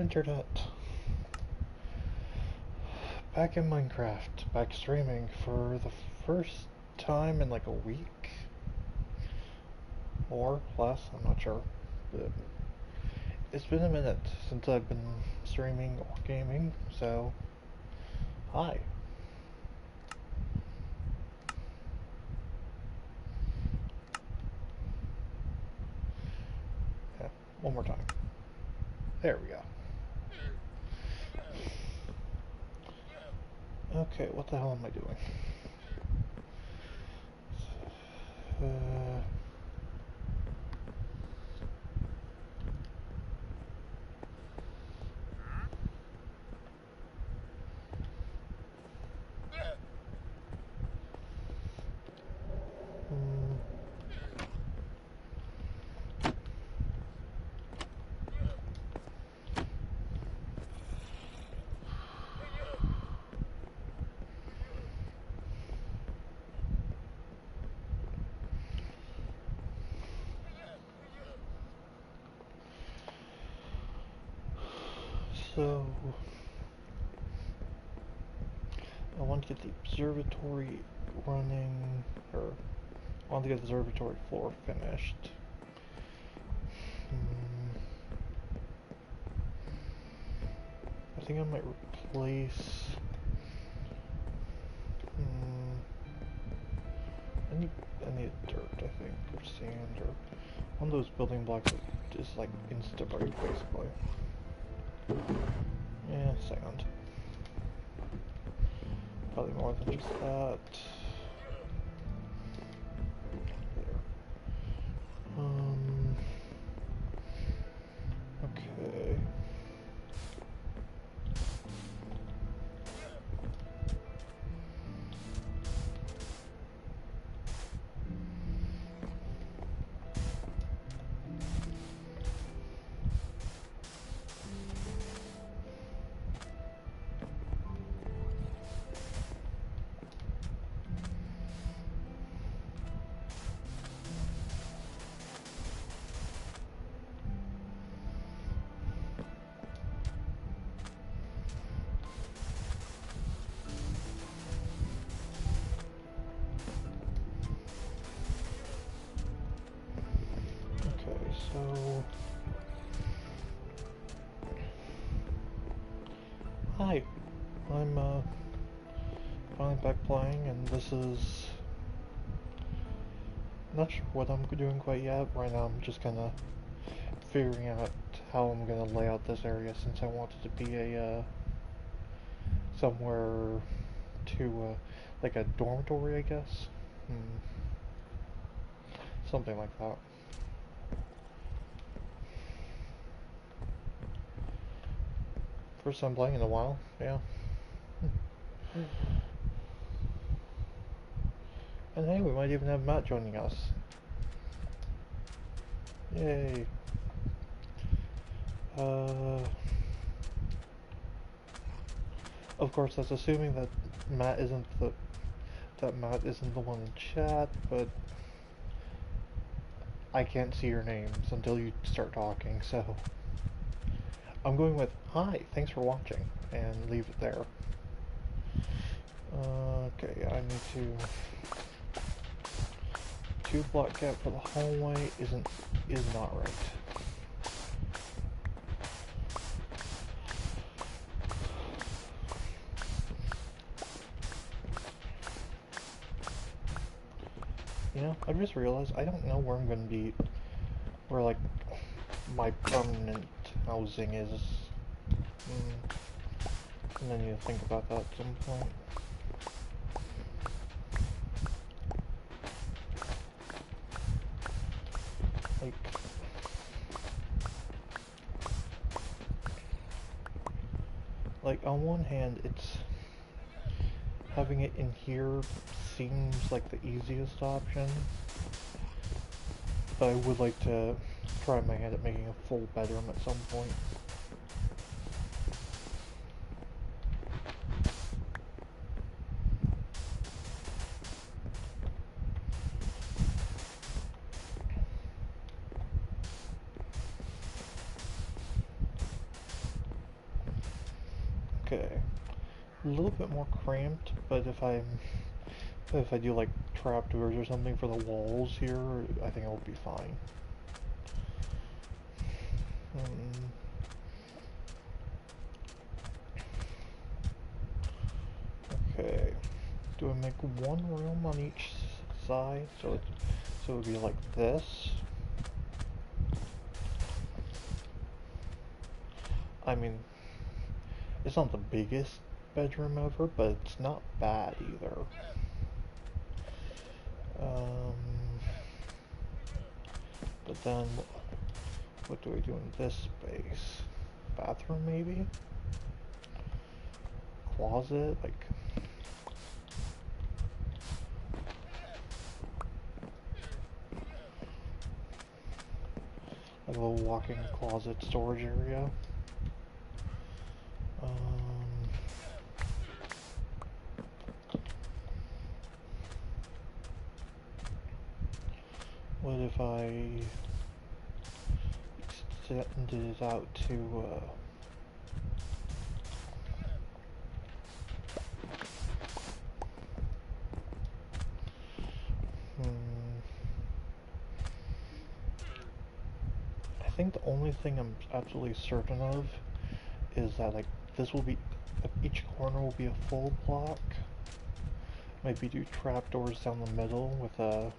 internet. Back in Minecraft, back streaming for the first time in like a week. Or less, I'm not sure. But it's been a minute since I've been streaming or gaming, so hi. Yeah, one more time. There we go. Okay, what the hell am I doing? So, I want to get the observatory running, or I want to get the observatory floor finished. I think I might replace. I need dirt, I think, or sand, or one of those building blocks that just like insta-break, basically. Yeah, sand. Probably more than just that. There. Okay. So, hi, I'm finally back playing, and this is not sure what I'm doing quite yet. Right now I'm just kind of figuring out how I'm gonna lay out this area, since I want it to be a somewhere to like a dormitory, I guess. Something like that. First time playing in a while, yeah. And hey, we might even have Matt joining us. Yay. Of course, that's assuming that Matt isn't the one in chat, but I can't see your names until you start talking, so I'm going with hi, thanks for watching, and leave it there. Okay, I need to 2-block gap for the hallway is not right. You know, I just realized I don't know where I'm going to be, where like my permanent housing is. And then you think about that at some point. Like on one hand, it's having it in here seems like the easiest option, but I would like to try my hand at making a full bedroom at some point. Okay. A little bit more cramped, but if I do like trapdoors or something for the walls here, I think it'll be fine. Okay. Do I make one room on each side? So it would be like this. I mean, it's not the biggest bedroom ever, but it's not bad either. But then, what do I do in this space? Bathroom, maybe? Closet, like a little walk-in closet storage area. What if I extended it out to, I think the only thing I'm absolutely certain of is that, like, this will be, each corner will be a full block. Maybe do trapdoors down the middle with a,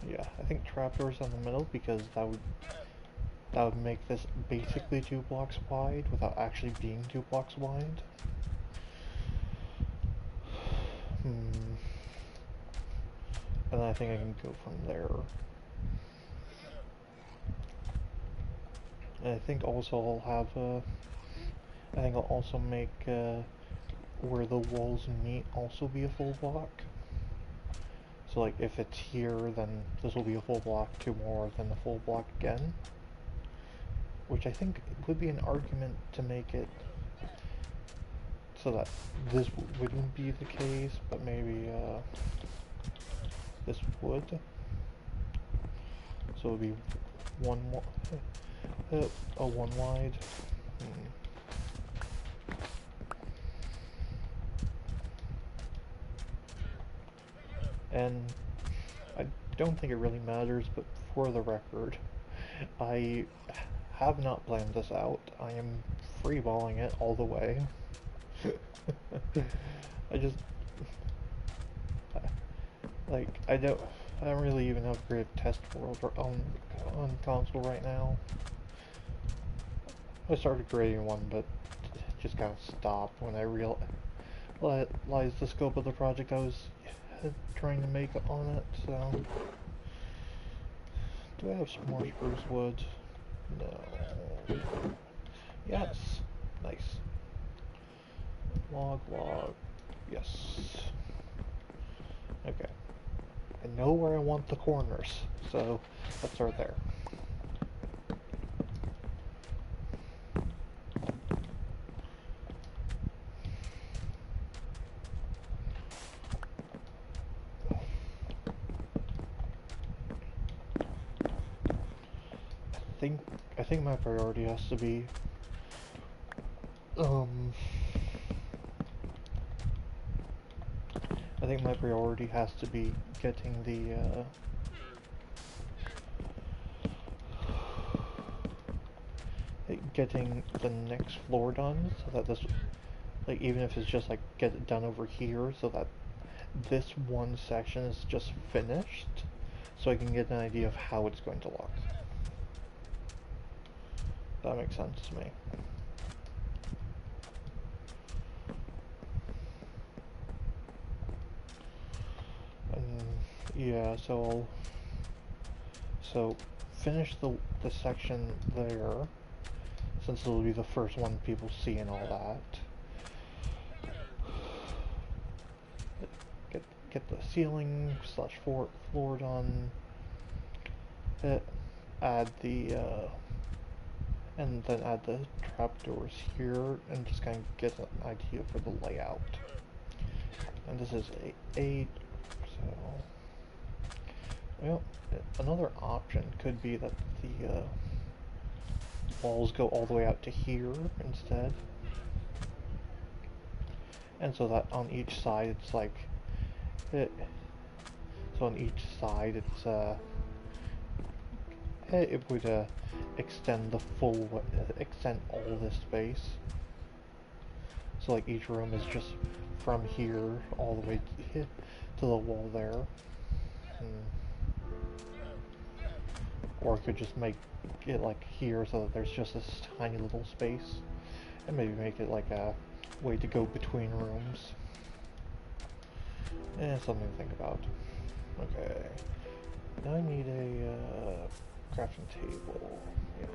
yeah, I think trapdoors down the middle, because that would make this basically 2 blocks wide without actually being 2 blocks wide. And I think I can go from there. And I think also I'll have I think I'll also make where the walls meet also be a full block. So like if it's here, then this will be a full block, 2 more, then a full block again. Which I think would be an argument to make it so that this wouldn't be the case, but maybe this would. So it would be one more, a 1 wide. And I don't think it really matters, but for the record, I have not planned this out. I am freeballing it all the way. I just, like, I don't really even have a great test world on console right now. I started creating one, but just kind of stopped when I realized the scope of the project I was trying to make on it. So, do I have some more spruce wood? No. Yes. Nice. Log. Yes. Okay. I know where I want the corners, so let's start there. I think my priority has to be I think my priority has to be getting the next floor done, so that this, like, even if it's just like get it done over here, so that this one section is just finished, so I can get an idea of how it's going to look. That makes sense to me. Yeah, so finish the section there, since it'll be the first one people see and all that. Get the ceiling / floor done. Add the and then add the trapdoors here, and just kind of get an idea for the layout. And this is 8, so, well, another option could be that walls go all the way out to here instead. And so that on each side it's like so on each side it would extend the full extend all this space. So like each room is just from here all the way to the wall there. Or I could just make it like here so that there's just this tiny little space. And maybe make it like a way to go between rooms. Something to think about. Okay. Now I need a crafting table. Yeah.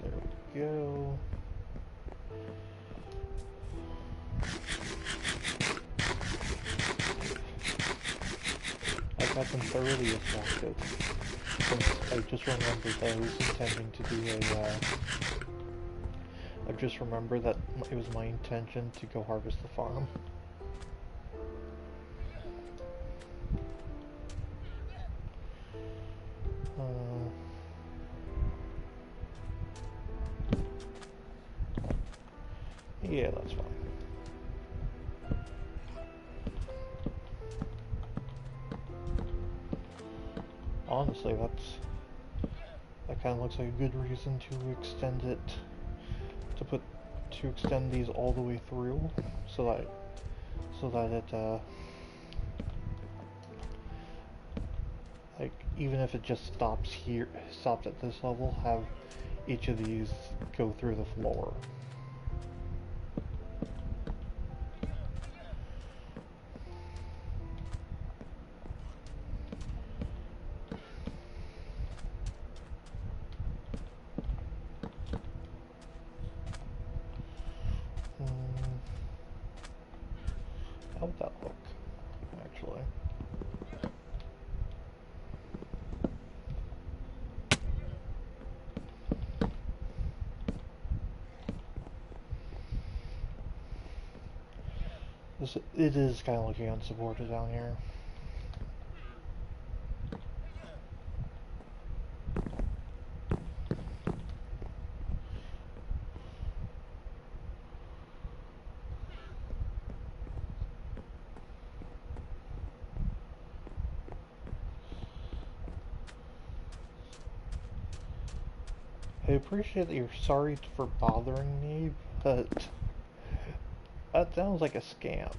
There we go. I got them thoroughly distracted. Since I just remembered that I was intending to do a, I've just remembered that it was my intention to go harvest the farm. Yeah, that's fine. Honestly, that kind of looks like a good reason to extend it, to extend these all the way through, so that it, like, even if it just stops at this level, have each of these go through the floor. How would that look, actually? It is kind of looking unsupported down here. I appreciate that you're sorry for bothering me, but that sounds like a scam.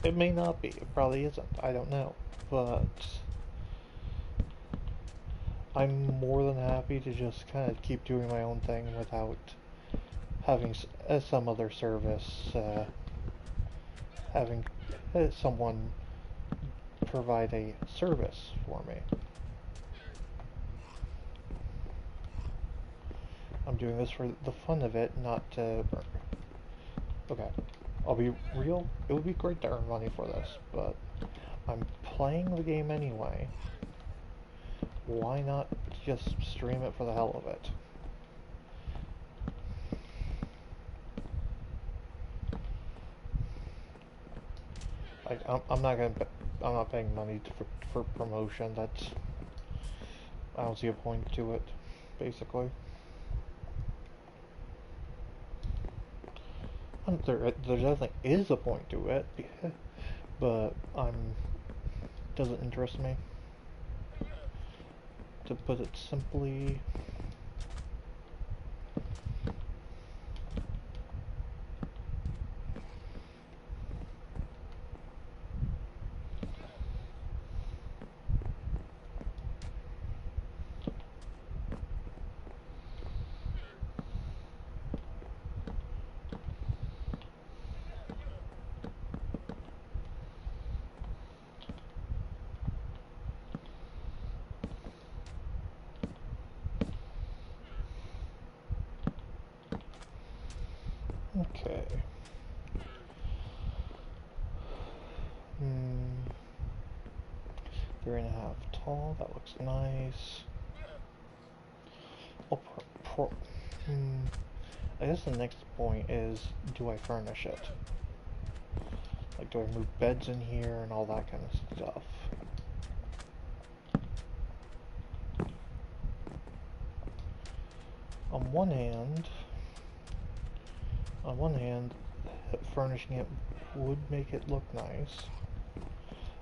It may not be, it probably isn't, I don't know, but I'm more than happy to just kind of keep doing my own thing without having some other service, having someone provide a service for me. I'm doing this for the fun of it, not to... Okay, I'll be real, it would be great to earn money for this, but I'm playing the game anyway. Why not just stream it for the hell of it? I'm not paying money for promotion. I don't see a point to it, basically. There definitely is a point to it, but doesn't interest me. To put it simply. Okay. 3.5 tall, that looks nice. Oh, I guess the next point is, do I furnish it? Like, do I move beds in here and all that kind of stuff? on one hand, furnishing it would make it look nice.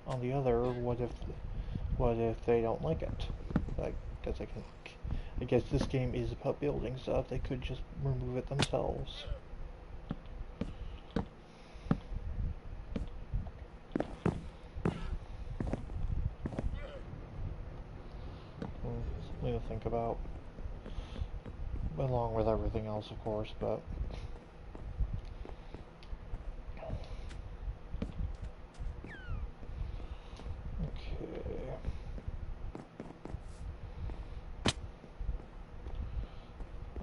On the other, what if they don't like it? Like, because I guess this game is about building stuff. They could just remove it themselves. Something to think about, along with everything else, of course. But okay.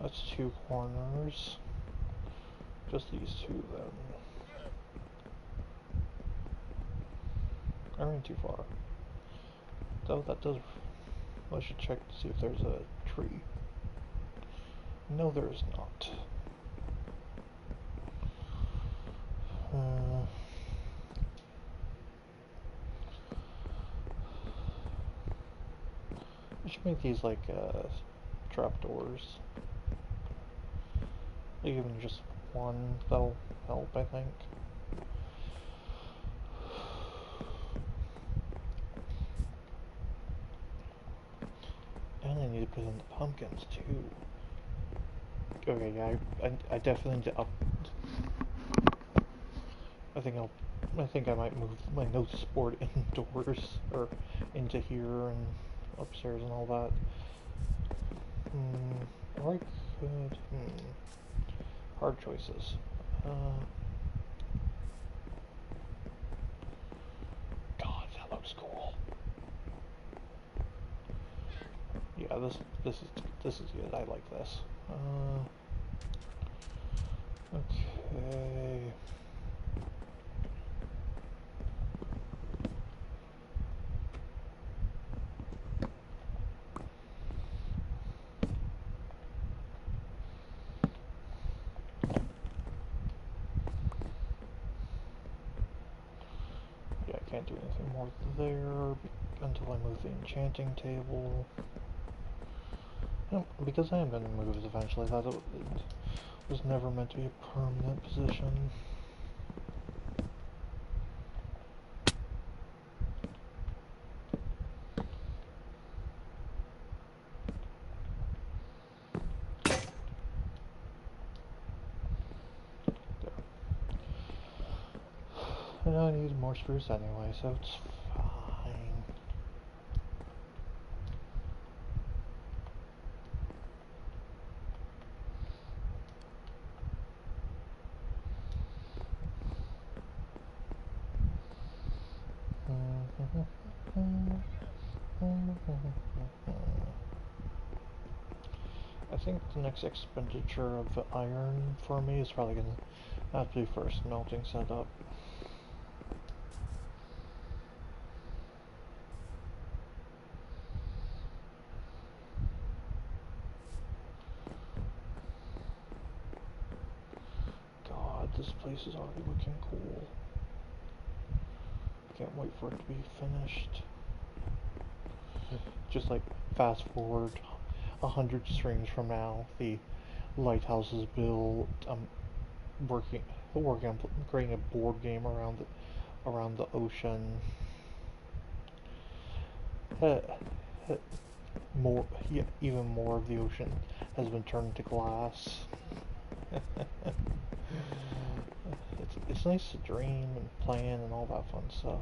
That's 2 corners. Just these 2 then. I ran too far. Though that does... I should check to see if there's a tree. No, there is not. I should make these like trapdoors. Even just one, that'll help, I think. And I need to put in the pumpkins too. Okay, yeah, I definitely need to up. I think I might move my notice board indoors or into here and upstairs and all that. Or I could. Hard choices. God, that looks cool. Yeah, this is good. I like this. Okay. Yeah, I can't do anything more there until I move the enchanting table. Because I am going to move it eventually, that it was never meant to be a permanent position. And I need more spruce anyway, so it's fine. I think the next expenditure of the iron for me is probably going to have to be for a smelting setup. God, this place is already looking cool. Can't wait for it to be finished. Just like fast forward 100 streams from now, the lighthouse is built. I'm working on creating a board game around the ocean. Even more of the ocean has been turned to glass. It's nice to dream and plan and all that fun stuff.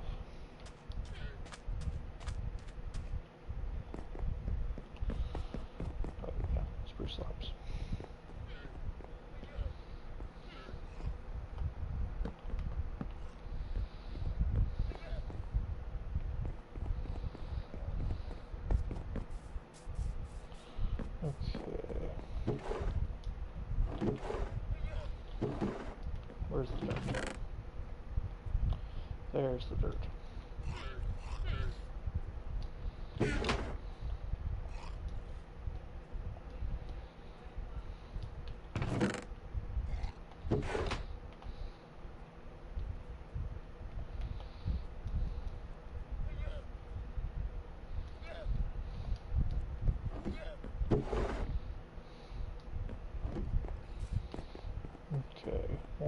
Oh yeah, spruce slabs. Okay. Where's the dirt? There's the dirt.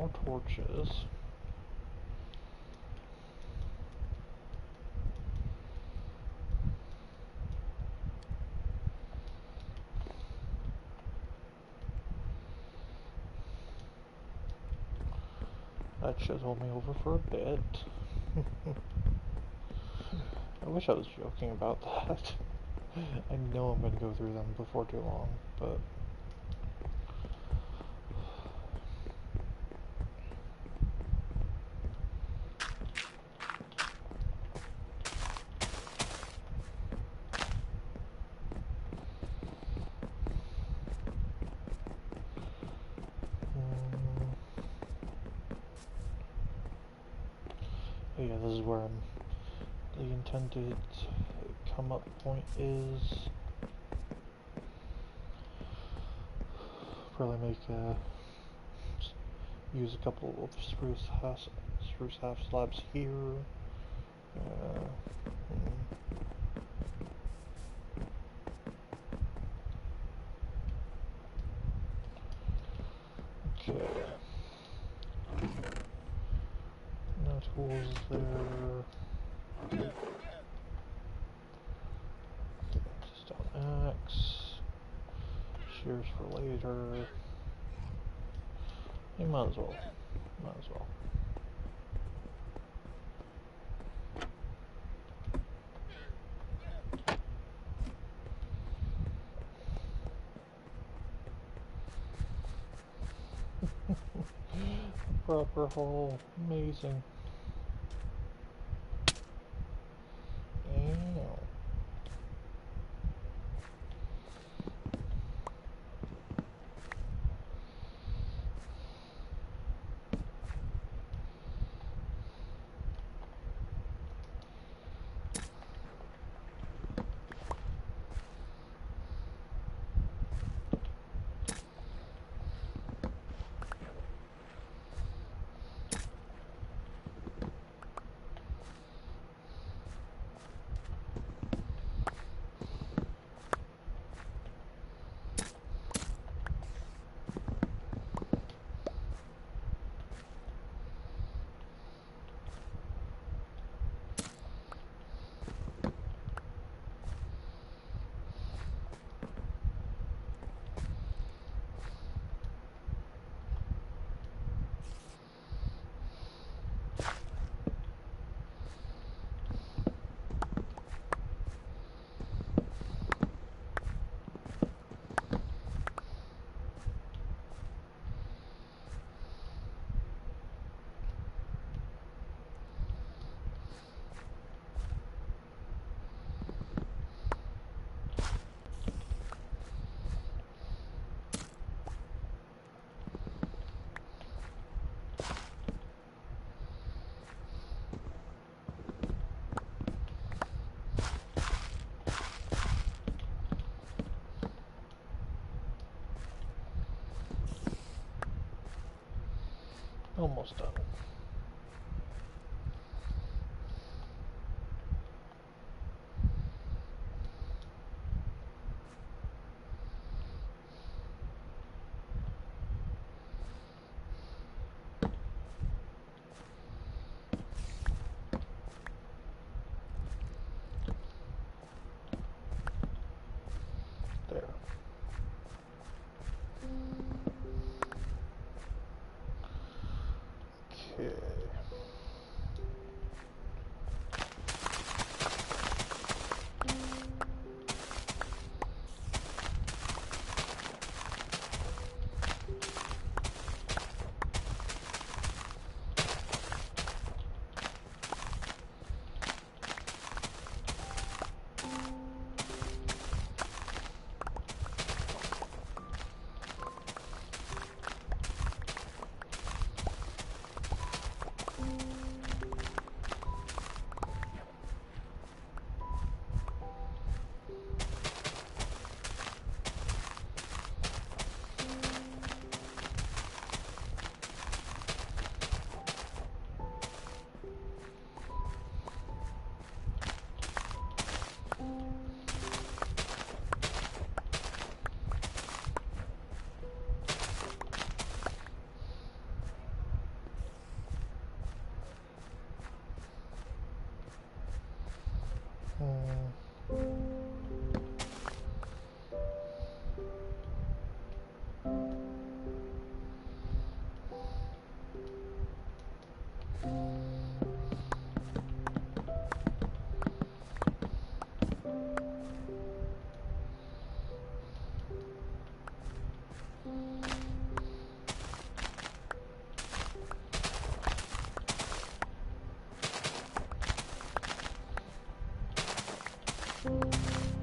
more torches. That should hold me over for a bit. I wish I was joking about that. I know I'm gonna go through them before too long, but... yeah, this is where the intended come up point is. Probably make use a couple of spruce half slabs here. Okay. No tools there. Stone axe. Shears for later. You might as well. Might as well. Proper hole. Amazing. Ew. Almost done. There. Okay.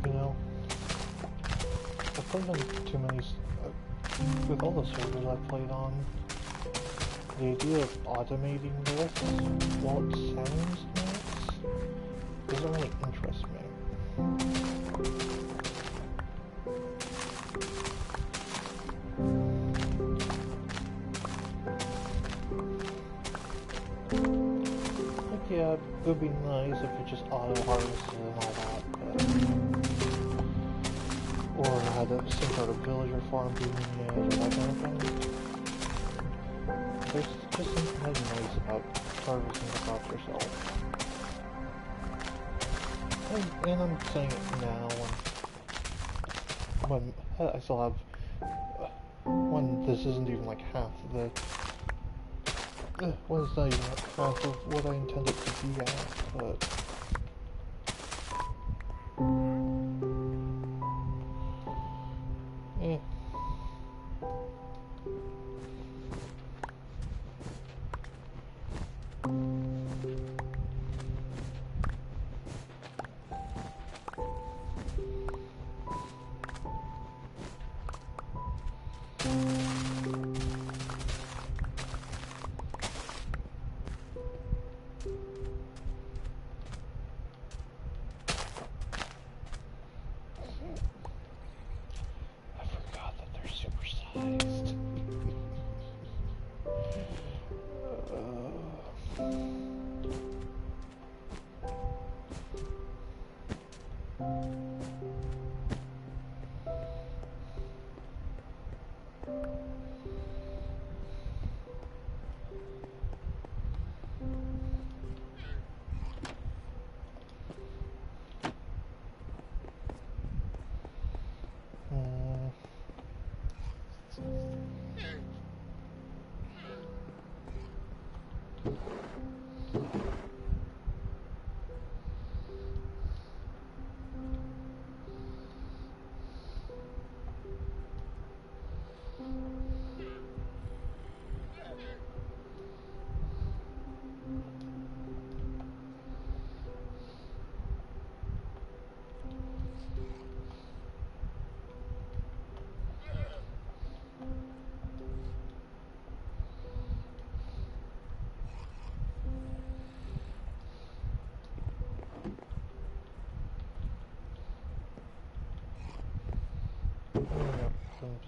You know, I've played on too many, with all the servers I've played on, the idea of automating this, while it sounds nice, doesn't really interest me. Like, yeah, it would be nice if it just auto-harvested and all that, but... or had some sort of villager farm being made, or that kind of thing. There's just something really nice about harvesting the crops yourself. And I'm saying it now when I still have, when this isn't even like half the, when it's not even like half of what I intended to be at, but...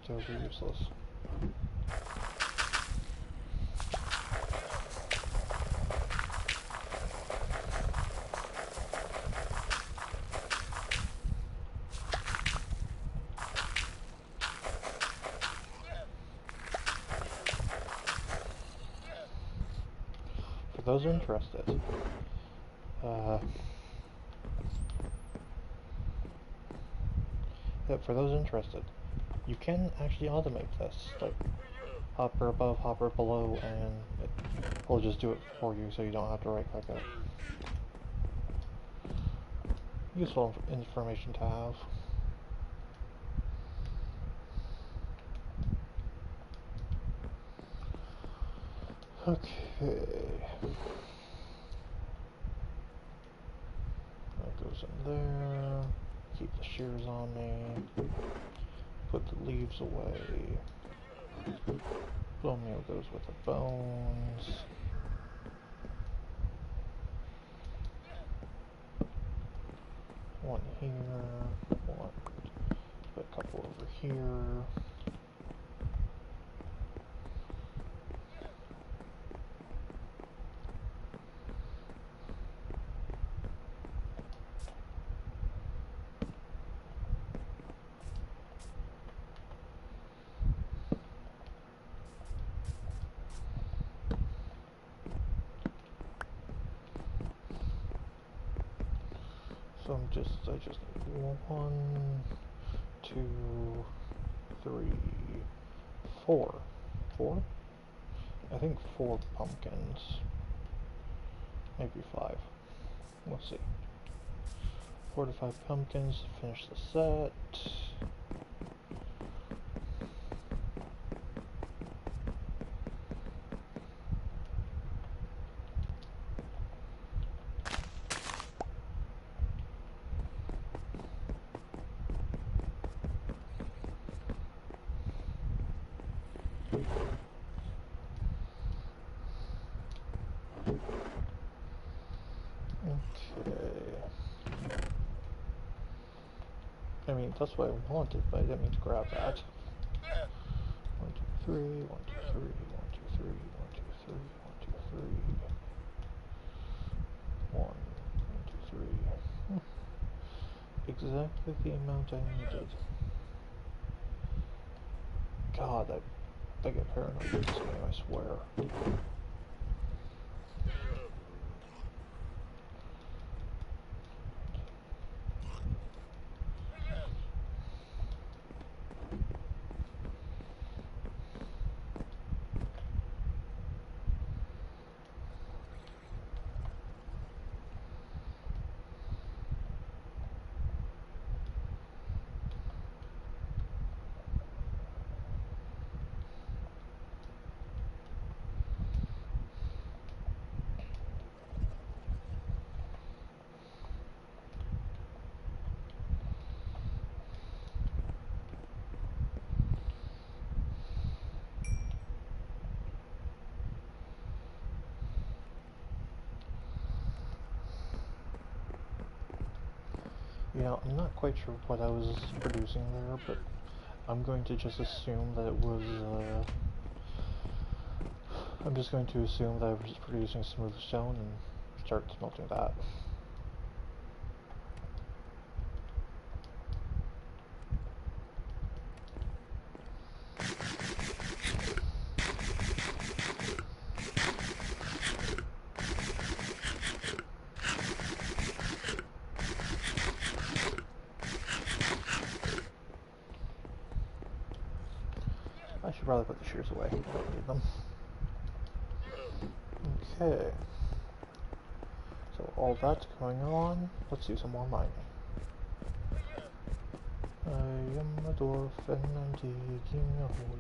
Totally useless. For those interested, you can actually automate this, like hopper above, hopper below, and it will just do it for you so you don't have to right click it. Useful information to have. Okay. That goes in there. Keep the shears on me. Put the leaves away. Bone meal goes with the bones. One here. One. Put a couple over here. So I just need 1, 2, 3, 4. 4? I think 4 pumpkins. Maybe 5. Let's see. 4 to 5 pumpkins to finish the set. I mean, that's what I wanted, but I didn't mean to grab that. 1, 2, 3, 1, 2, 3, 1, 2, 3, 1, 2, 3, 1, 2, 3. 1, 2, 3. Exactly the amount I needed. God, I get paranoid with this game, I swear. You know, I'm not quite sure what I was producing there, but I'm going to just assume that it was, I'm just going to assume that I was producing smooth stone and start smelting that. I should probably put the shears away. I don't need them. Okay. So all that's going on. Let's do some more mining. I am a dwarf and I'm digging a hole.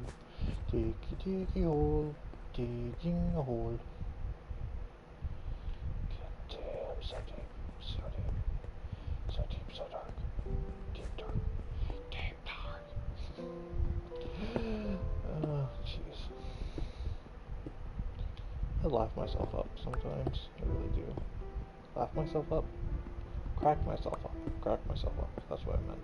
Diggy diggy hole. Digging a hole. God damn, so deep. So deep. So deep, so dark. Deep dark. Deep dark. Oh, jeez. I laugh myself up sometimes. I really do. Laugh myself up? Crack myself up. Crack myself up. That's what I meant.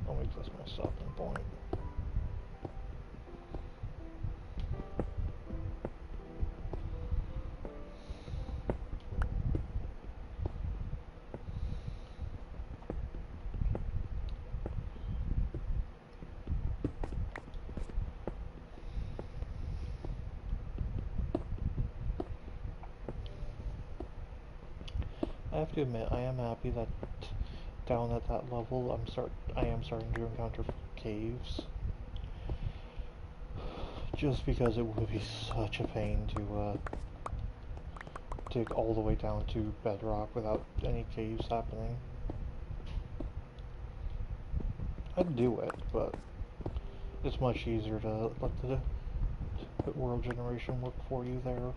I'll make this my stopping point. I have to admit, I am happy that down at that level, I am starting to encounter caves. Just because it would be such a pain to dig all the way down to bedrock without any caves happening. I'd do it, but it's much easier to let the world generation work for you there.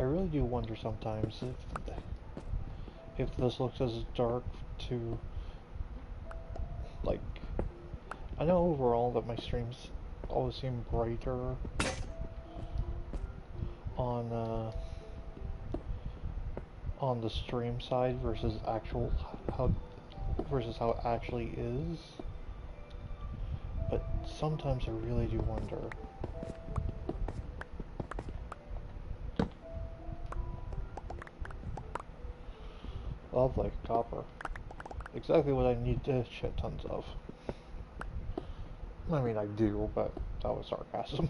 really do wonder sometimes if this looks as dark to, like, I know overall that my streams always seem brighter on on the stream side versus how it actually is, but sometimes I really do wonder. Lovely copper, exactly what I need shit tons of. I mean, I do, but that was sarcasm.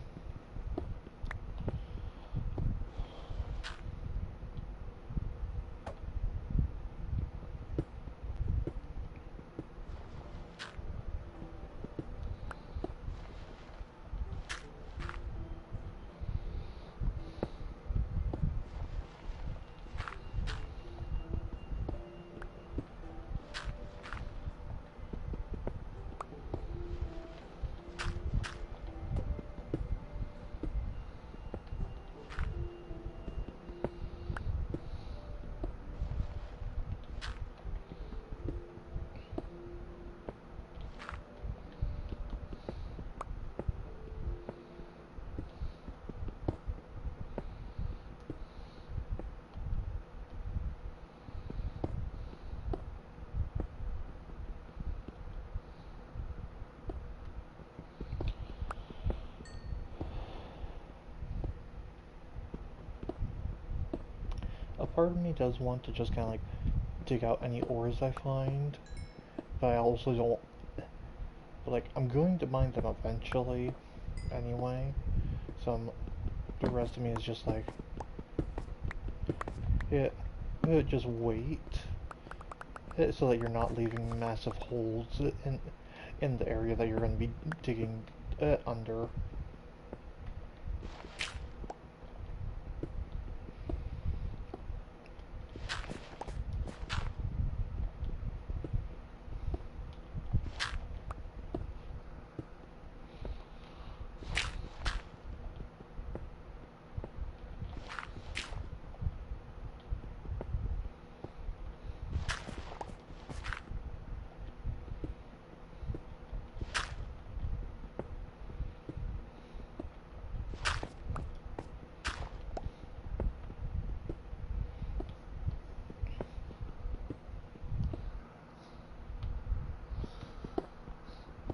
A part of me does want to just kind of like dig out any ores I find, but I also don't. But like, I'm going to mine them eventually, anyway. So the rest of me is just like, yeah, just wait, so that you're not leaving massive holes in the area that you're going to be digging under.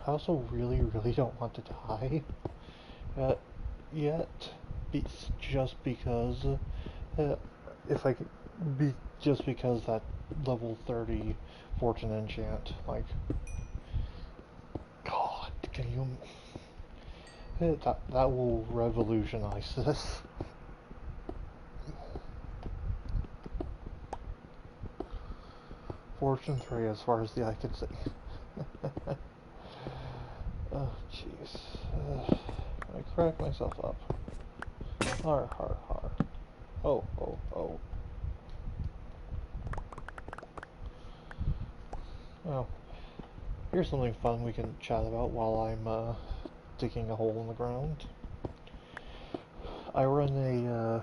I also really, really don't want to die yet, just because, uh, if I could be, just because that level 30 fortune enchant, like, God, can you, that will revolutionize this. Fortune 3 as far as the eye can see. Oh, jeez. I crack myself up. Har, har, har. Oh, oh, oh. Well, here's something fun we can chat about while I'm, digging a hole in the ground. I run a,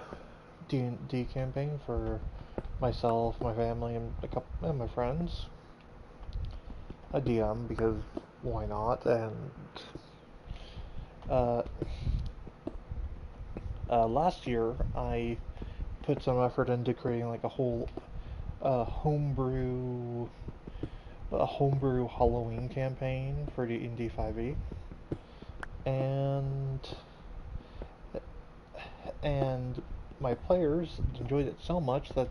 D&D campaign for myself, my family, and my friends. A DM, because why not? And, uh, last year, I put some effort into creating like a whole homebrew Halloween campaign for D&D 5e, and my players enjoyed it so much that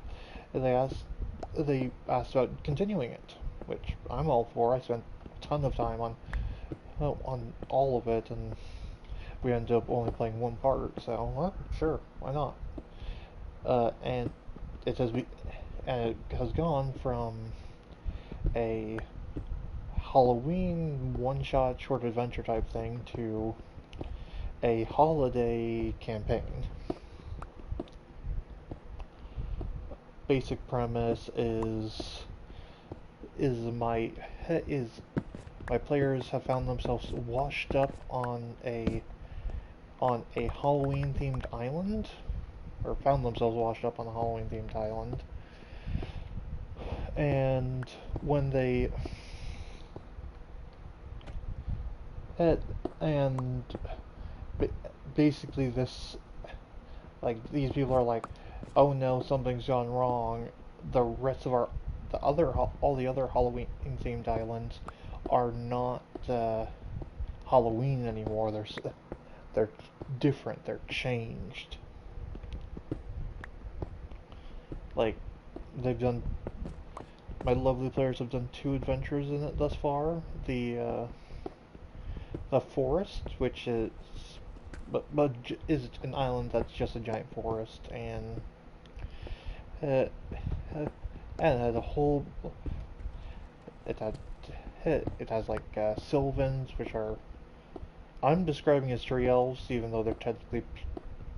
they asked about continuing it, which I'm all for. I spent a ton of time on all of it, and we ended up only playing one part, so well, sure, why not? And it has gone from a Halloween one-shot short adventure type thing to a holiday campaign. Basic premise is my is my players have found themselves washed up on a Halloween themed island, or found themselves washed up on a Halloween-themed island. And when they and basically this, like, these people are like, oh no, something's gone wrong. The rest of all the other Halloween-themed islands are not Halloween anymore. They're different. They're changed. Like, they've done. My lovely players have done 2 adventures in it thus far. The forest, which is an island that's just a giant forest, and uh, uh, and it has a whole. It had it has like Sylvans, which are, I'm describing as tree elves, even though they're technically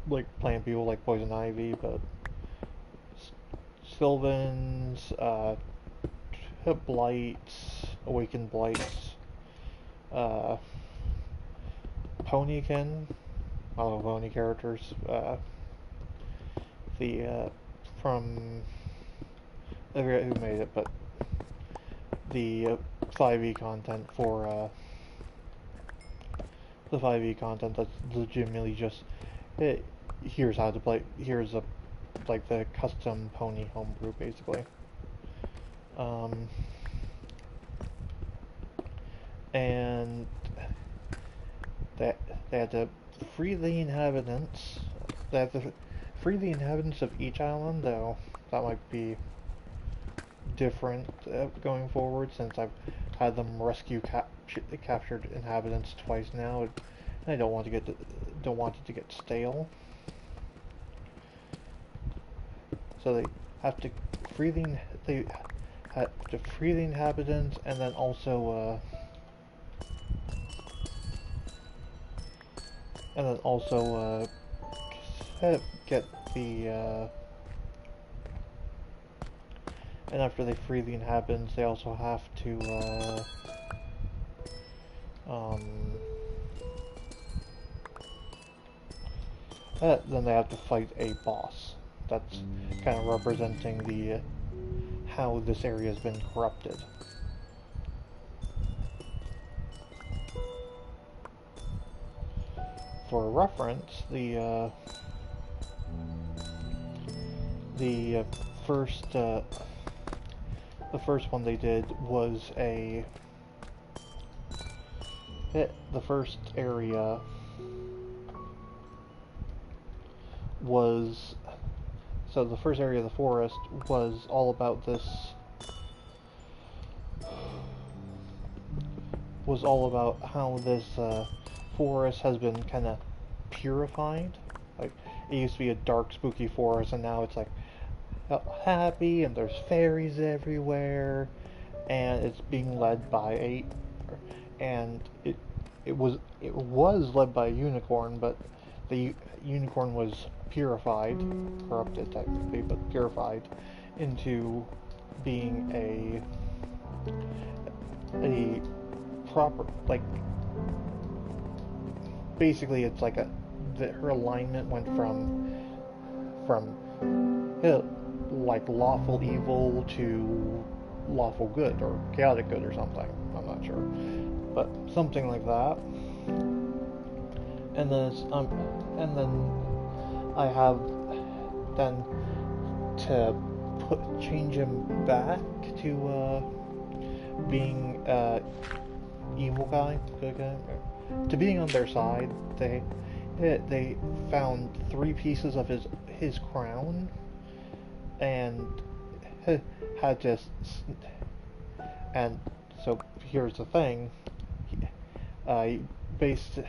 like plant people like poison ivy, but Sylvans, blights, awakened blights, uh, ponykin, I don't know, pony characters, the from I forget who made it, but the 5e content for the 5e content that's legitimately just here's how to play. Here's a like the custom pony homebrew basically. Um, and that they had to free the inhabitants. They had to free the inhabitants of each island, though that might be different going forward since I've had them rescue captured inhabitants twice now, and I don't want it to get stale. So they have to free they have to free the inhabitants, and then also get the and after they free the inhabitants, they also have to then they have to fight a boss. That's kind of representing the how this area has been corrupted. For reference, the first one they did was the first area was the first area of the forest was all about this. Was all about how this forest has been kind of purified. Like, it used to be a dark, spooky forest, and now it's like happy, and there's fairies everywhere, and it's being led by and it was led by a unicorn, but the unicorn was purified, corrupted technically, but purified into being a proper, like, basically it's like her alignment went from like lawful evil to lawful good or chaotic good or something. I'm not sure, but something like that. And then I have then to change him back to being evil guy, good guy, to being on their side. They found 3 pieces of his crown and had to. And so here's the thing. I based.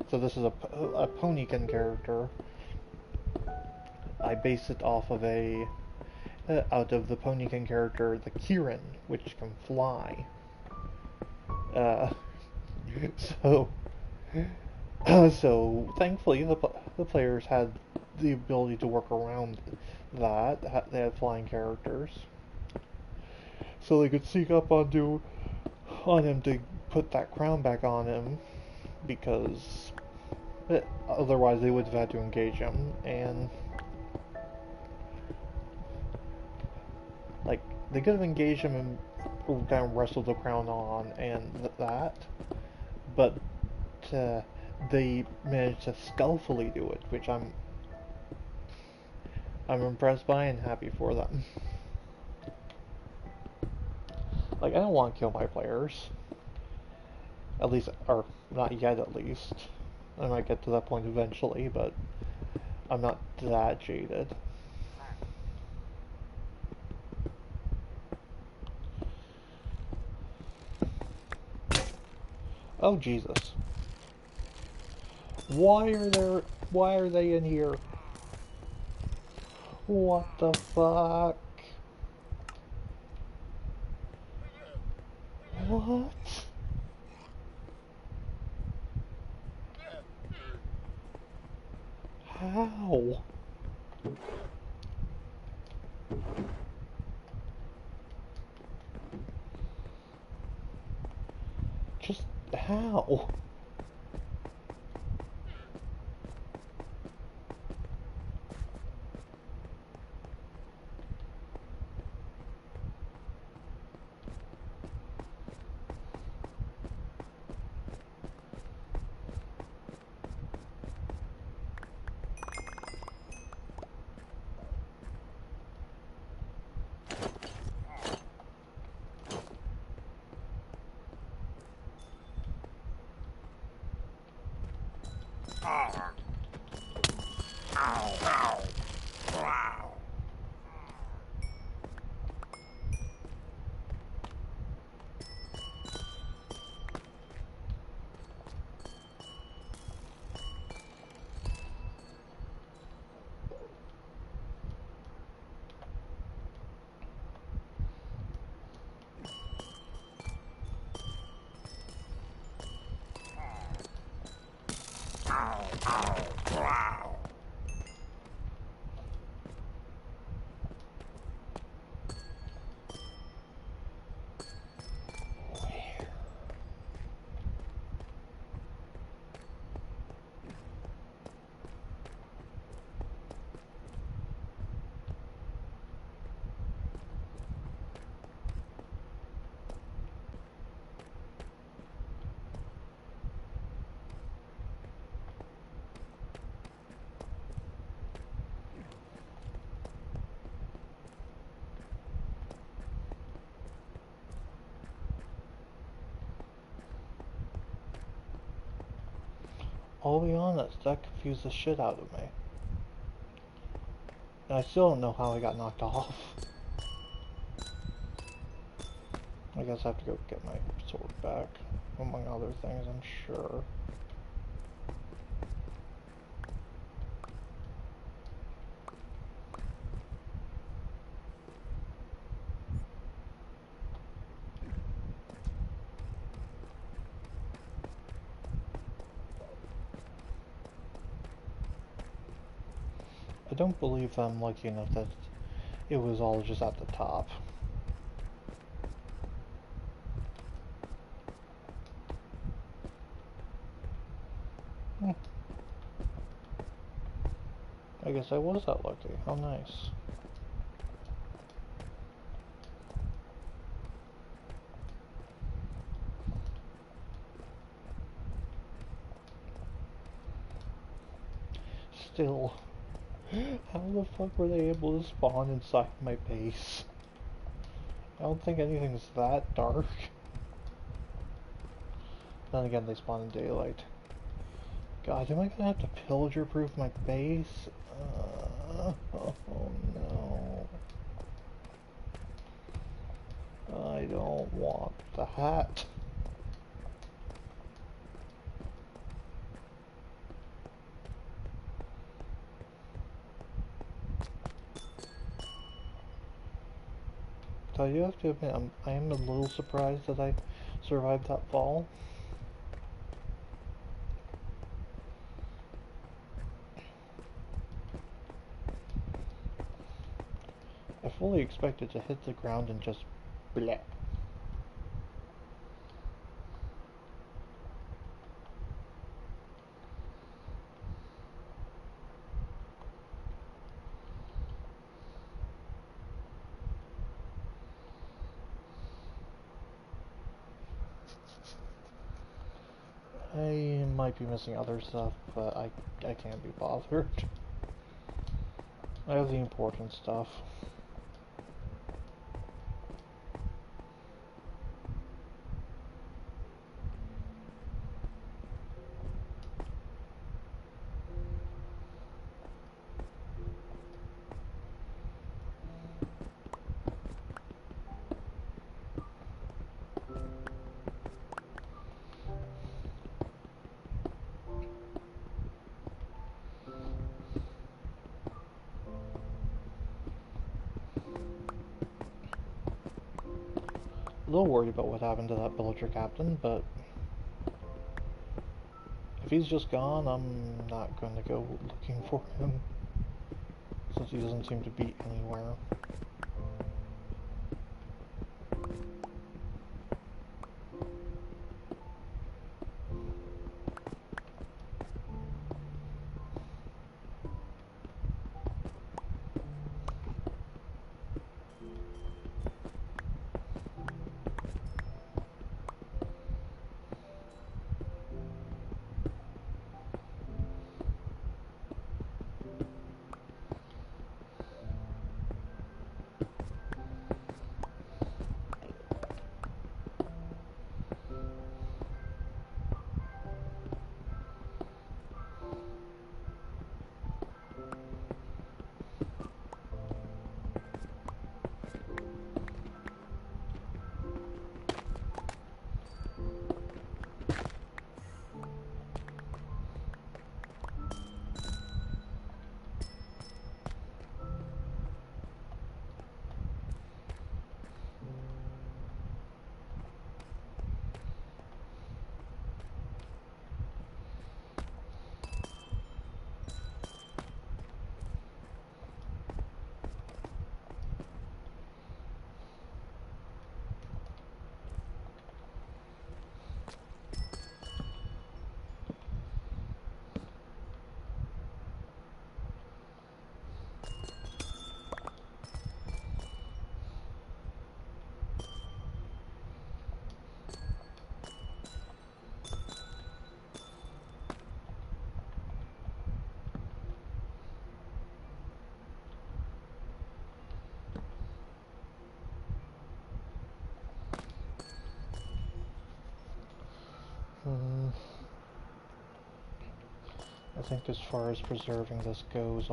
So this is a ponykin character. I based it off of out of the ponykin character, the Kirin, which can fly. So so thankfully the players had the ability to work around that. They had flying characters, so they could sneak up on him to put that crown back on him, because otherwise they would have had to engage him. And they could have engaged him and kind of wrestled the crown on and that, but they managed to skillfully do it, which I'm impressed by and happy for them. Like, I don't want to kill my players. At least, or not yet at least. I might get to that point eventually, but I'm not that jaded. Oh, Jesus. Why are they in here? What the fuck? What? How? Just how? I'll be honest, that confused the shit out of me. And I still don't know how I got knocked off. I guess I have to go get my sword back, among other things, I'm sure. I don't believe I'm lucky enough that it was all just at the top. I guess I was that lucky. How nice. Still, how the fuck were they able to spawn inside my base? I don't think anything's that dark. Then again, they spawn in daylight. God, am I gonna have to pillager-proof my base? Oh no. I don't want that. So you have to admit, I am a little surprised that I survived that fall. I fully expected to hit the ground and just bleh. I might be missing other stuff, but I can't be bothered. I have the important stuff. A little worried about what happened to that villager captain, but if he's just gone, I'm not going to go looking for him, since he doesn't seem to be anywhere. I think as far as preserving this goes,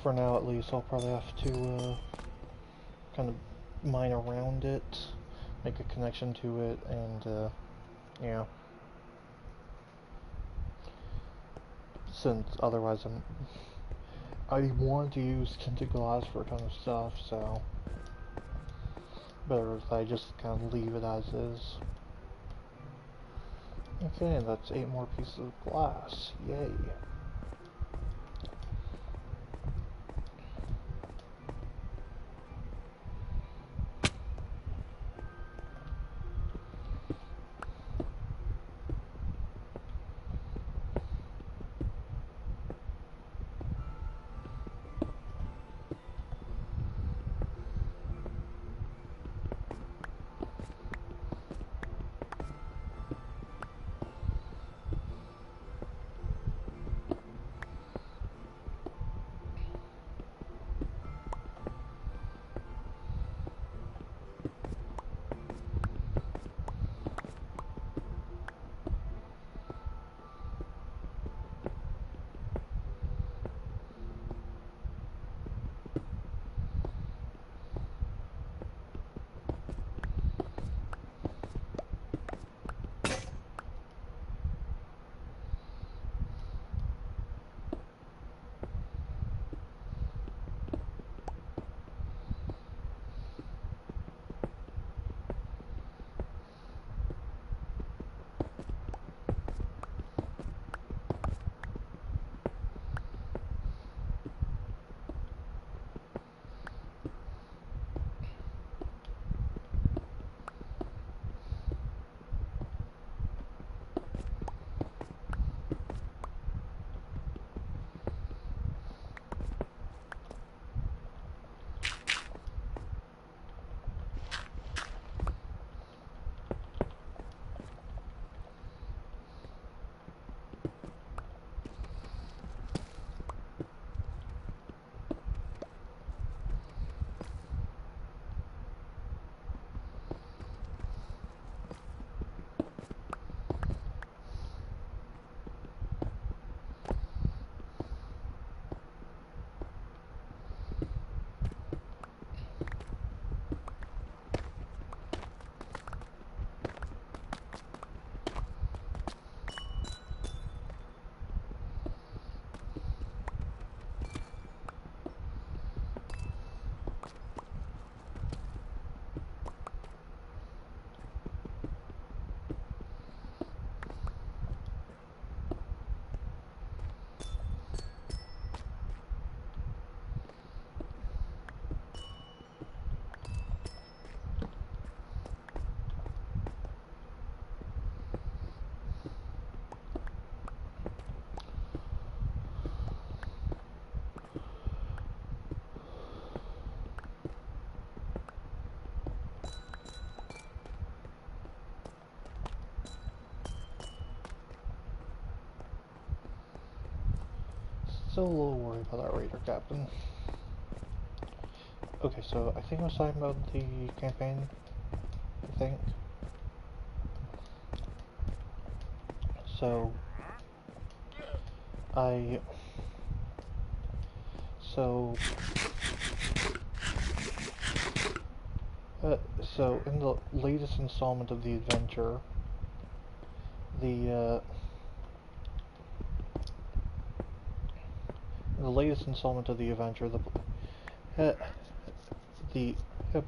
for now at least, I'll probably have to kind of mine around it, make a connection to it, and yeah. Since otherwise I want to use tinted glass for a ton of stuff, so better if I just kind of leave it as is. Okay, that's 8 more pieces of glass. Yay. Still a little worried about that Raider Captain. Okay, so I think I was talking about the campaign, I think. So, so, so in the latest installment of the adventure, the uh, the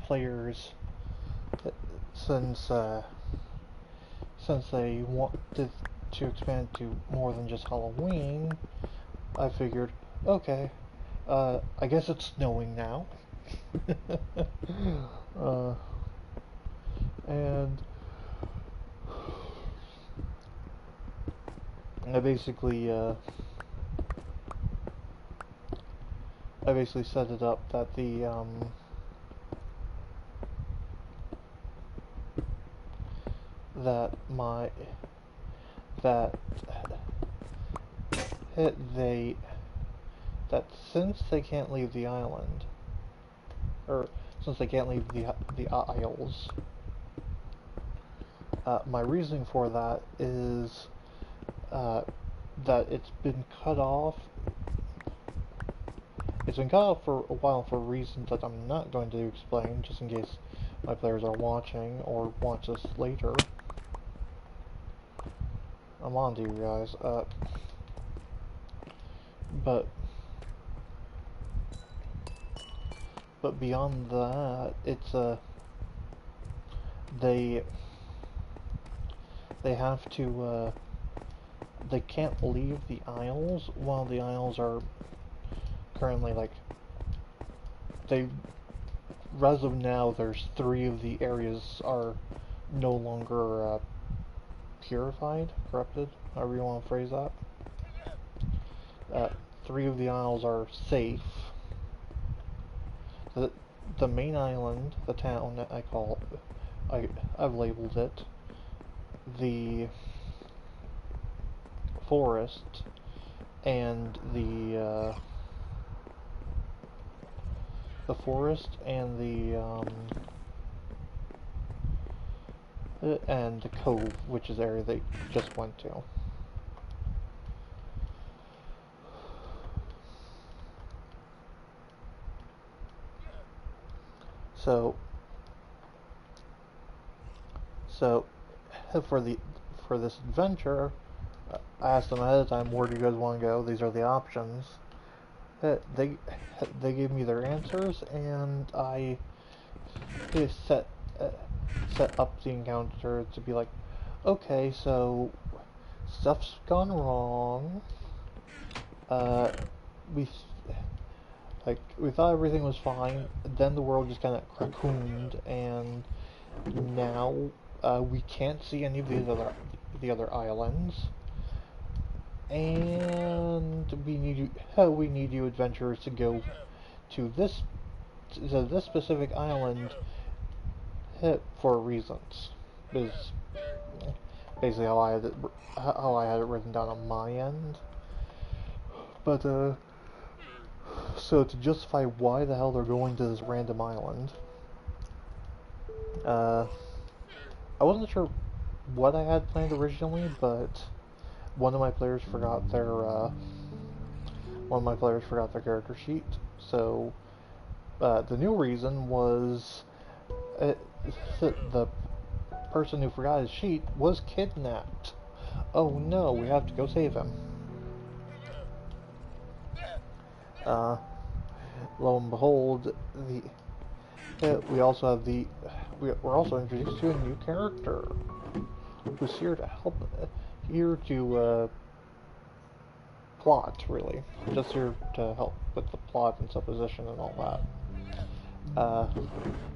players, since since they wanted to expand to more than just Halloween, I figured, okay, I guess it's snowing now. uh, and I basically set it up that that my that they that since they can't leave the island, or since they can't leave the Isles, my reasoning for that is that it's been cut off. It's been cut off for a while for reasons that I'm not going to explain, just in case my players are watching or watch this later. I'm on to you guys. But beyond that, it's they have to they can't leave the Isles while the Isles are currently, like, as of now, there's 3 of the areas are no longer purified, corrupted, however you want to phrase that. 3 of the Isles are safe. The main island, the town that I've labeled it, the forest, and the and the cove, which is the area they just went to. So for this adventure, I asked them ahead of time, where do you guys want to go? These are the options. They gave me their answers, and I set up the encounter to be like, okay, so stuff's gone wrong. We thought everything was fine. Then the world just kind of cocooned, and now we can't see any of the other islands. And we need you adventurers to go to this specific island for reasons. Is basically how I had it written down on my end. But so to justify why the hell they're going to this random island, I wasn't sure what I had planned originally, but one of my players forgot their character sheet. So the new reason was the person who forgot his sheet was kidnapped. Oh no, we have to go save him. Lo and behold, we're also introduced to a new character who's here to help, plot, really. Just here to help with the plot and supposition and all that.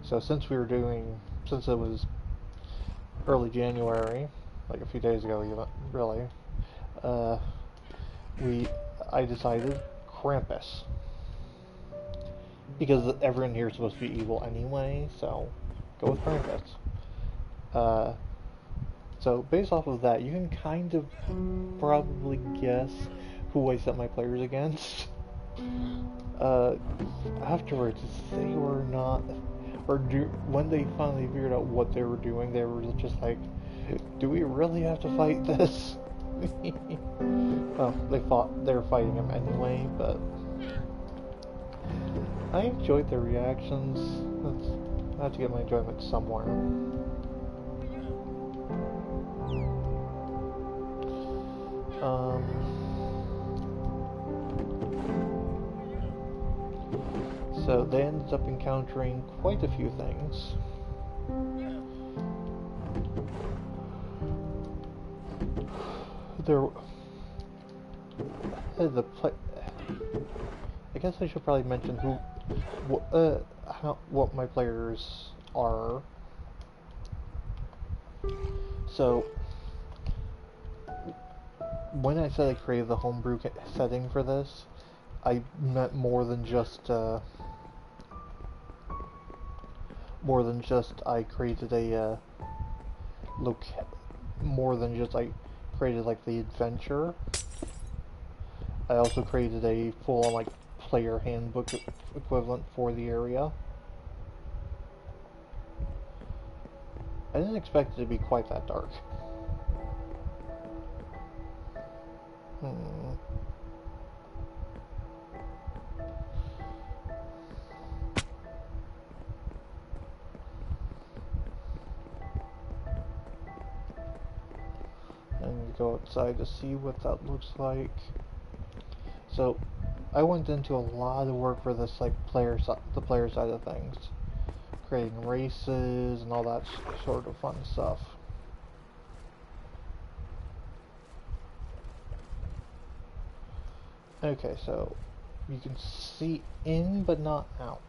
So since it was early January, like a few days ago even, really, I decided Krampus. Because everyone here is supposed to be evil anyway, so go with Krampus. So based off of that, you can kind of probably guess who I set my players against. Afterwards, they were not, when they finally figured out what they were doing, they were just like, do we really have to fight this? Well, they were fighting him anyway, but I enjoyed their reactions. I have to get my enjoyment somewhere. So they ended up encountering quite a few things. I guess I should probably mention what my players are. So, when I said I created the homebrew setting for this, I meant more than just I created a more than just I created like the adventure. I also created a full-on like player handbook equivalent for the area. I didn't expect it to be quite that dark. And go outside to see what that looks like. So, I went into a lot of work for this, like the player side of things, creating races and all that sort of fun stuff. Okay, so you can see in but not out.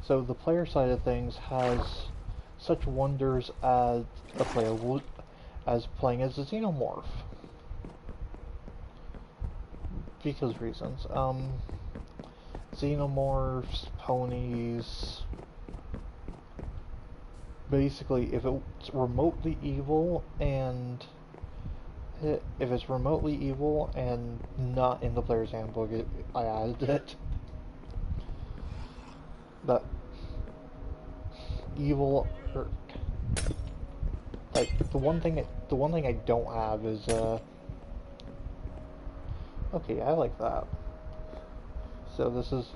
So the player side of things has such wonders as as playing as a xenomorph. Because reasons. Xenomorphs, ponies. Basically, if it's remotely evil and not in the player's handbook, I added it. But evil, like the one thing I don't have is okay, I like that. So this is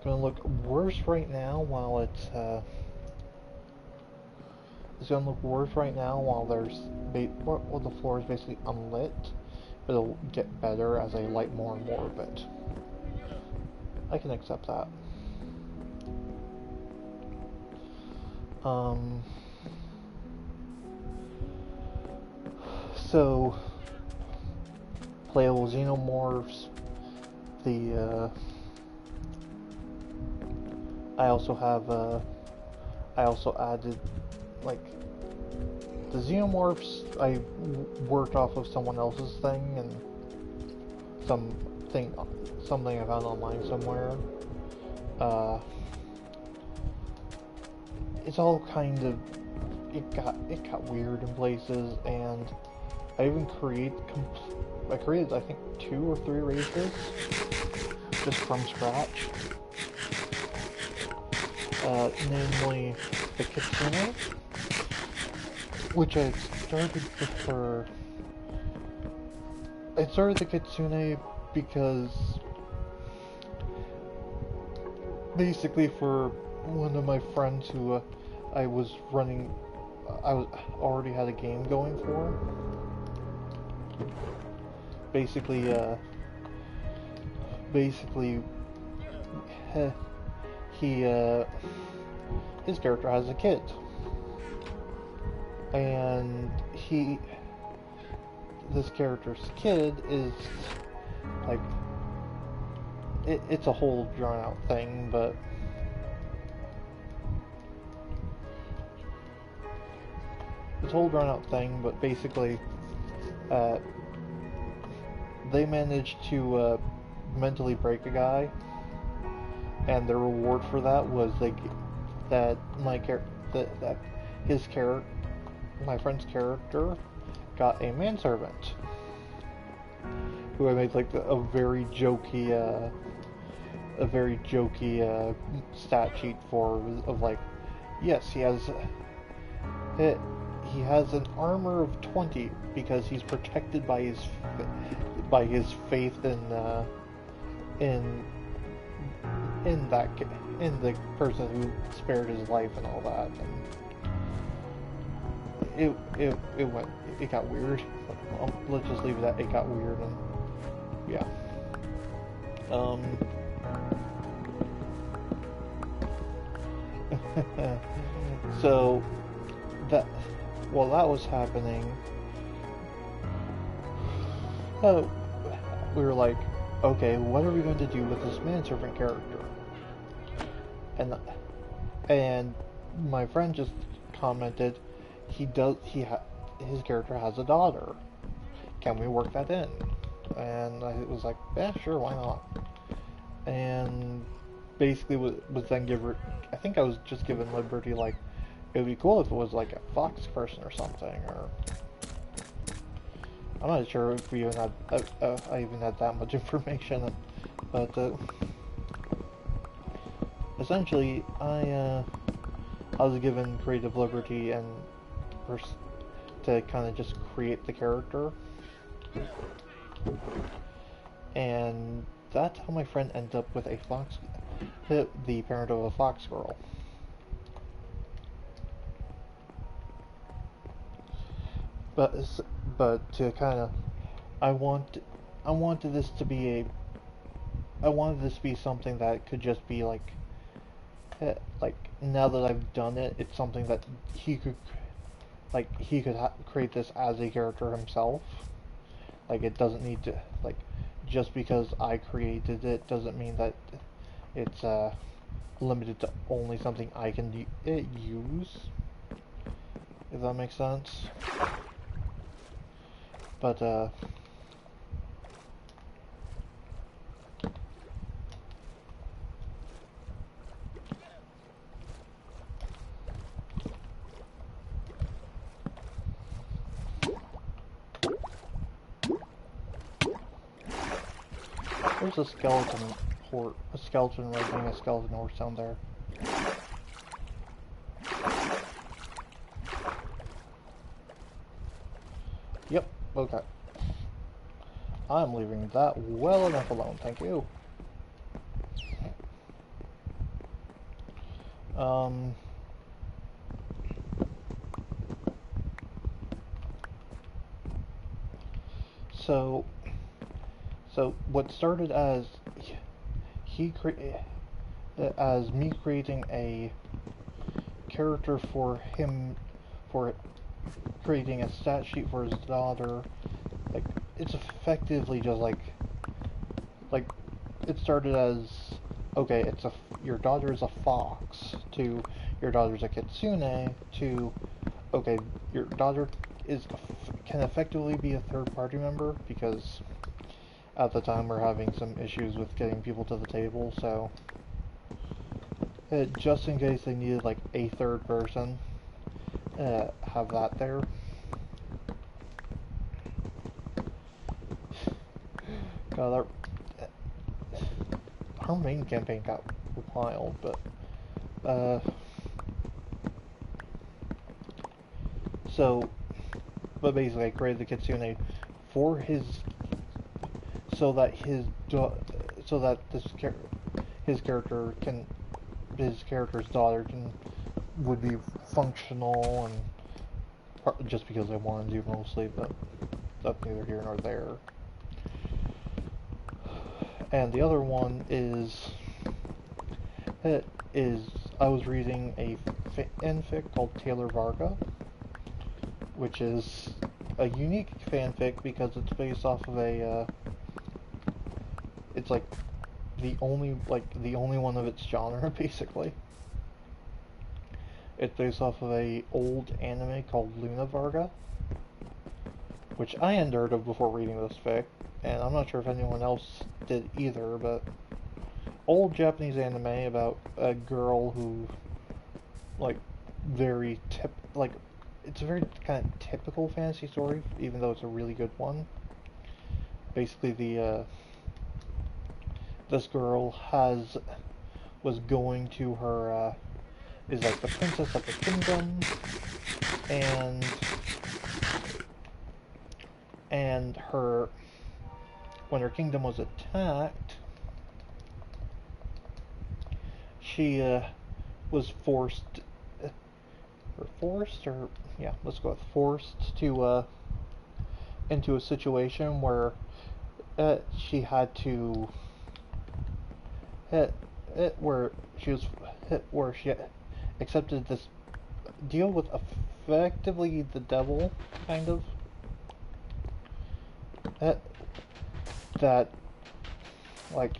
gonna look worse right now while it's gonna look worse right now while the floor is basically unlit, but it'll get better as I light more and more of it. I can accept that. So playable xenomorphs. I also added like the xenomorphs. I worked off of someone else's thing and something I found online somewhere. It's all kind of it got weird in places, and I even created I think 2 or 3 races just from scratch. Namely the Kitsune, which I started the Kitsune because basically for one of my friends who I already had a game going for. Basically, his character has a kid, and this character's kid is like, it's a whole drawn out thing, but basically, they managed to mentally break a guy, and the reward for that was that that his character, my friend's character, got a manservant who I made like a very jokey stat sheet for, of like, yes, he has an armor of 20 because he's protected by his faith in in the person who spared his life and all that. And it got weird. Let's just leave it at it got weird. And yeah. So while that was happening, we were like, okay, what are we going to do with this manservant character? And my friend just commented, his character has a daughter. Can we work that in? And I was like, yeah, sure, why not? And basically was then I think I was just given liberty, like, it would be cool if it was like a fox person or something, or I'm not sure if we even had I even had that much information, but essentially I was given creative liberty and to kind of just create the character, and that's how my friend ended up with the parent of a fox girl. But to kind of, I wanted this to be something that could just be like now that I've done it, it's something that he could create this as a character himself. Like, it doesn't need to, like, just because I created it doesn't mean that it's limited to only something I can use. If that makes sense. But there's a skeleton riding a skeleton horse down there. Yep, okay. I'm leaving that well enough alone, thank you. So what started as as me creating a character for him, for creating a stat sheet for his daughter, like, it's effectively just like it started as, okay, your daughter is a fox, to your daughter's a kitsune, to, okay, your daughter can effectively be a third party member, because at the time we're having some issues with getting people to the table, so just in case they needed like a third person, have that there. God, our main campaign got wild, but but basically I created the kitsune for so that his character's daughter would be functional, and just because I wanted to mostly, but that's neither here nor there. And the other one is I was reading a fanfic called Taylor Varga, which is a unique fanfic because it's based off of it's like the only one of its genre, basically. It's based off of a old anime called Luna Varga, which I hadn't heard of before reading this fic, and I'm not sure if anyone else did either, but old Japanese anime about a girl who, like, it's a very kind of typical fantasy story, even though it's a really good one. Basically, this girl was going to her, is like the princess of the kingdom, and when her kingdom was attacked, she was forced to into a situation where she had to where she accepted this deal with effectively the devil, kind of. That like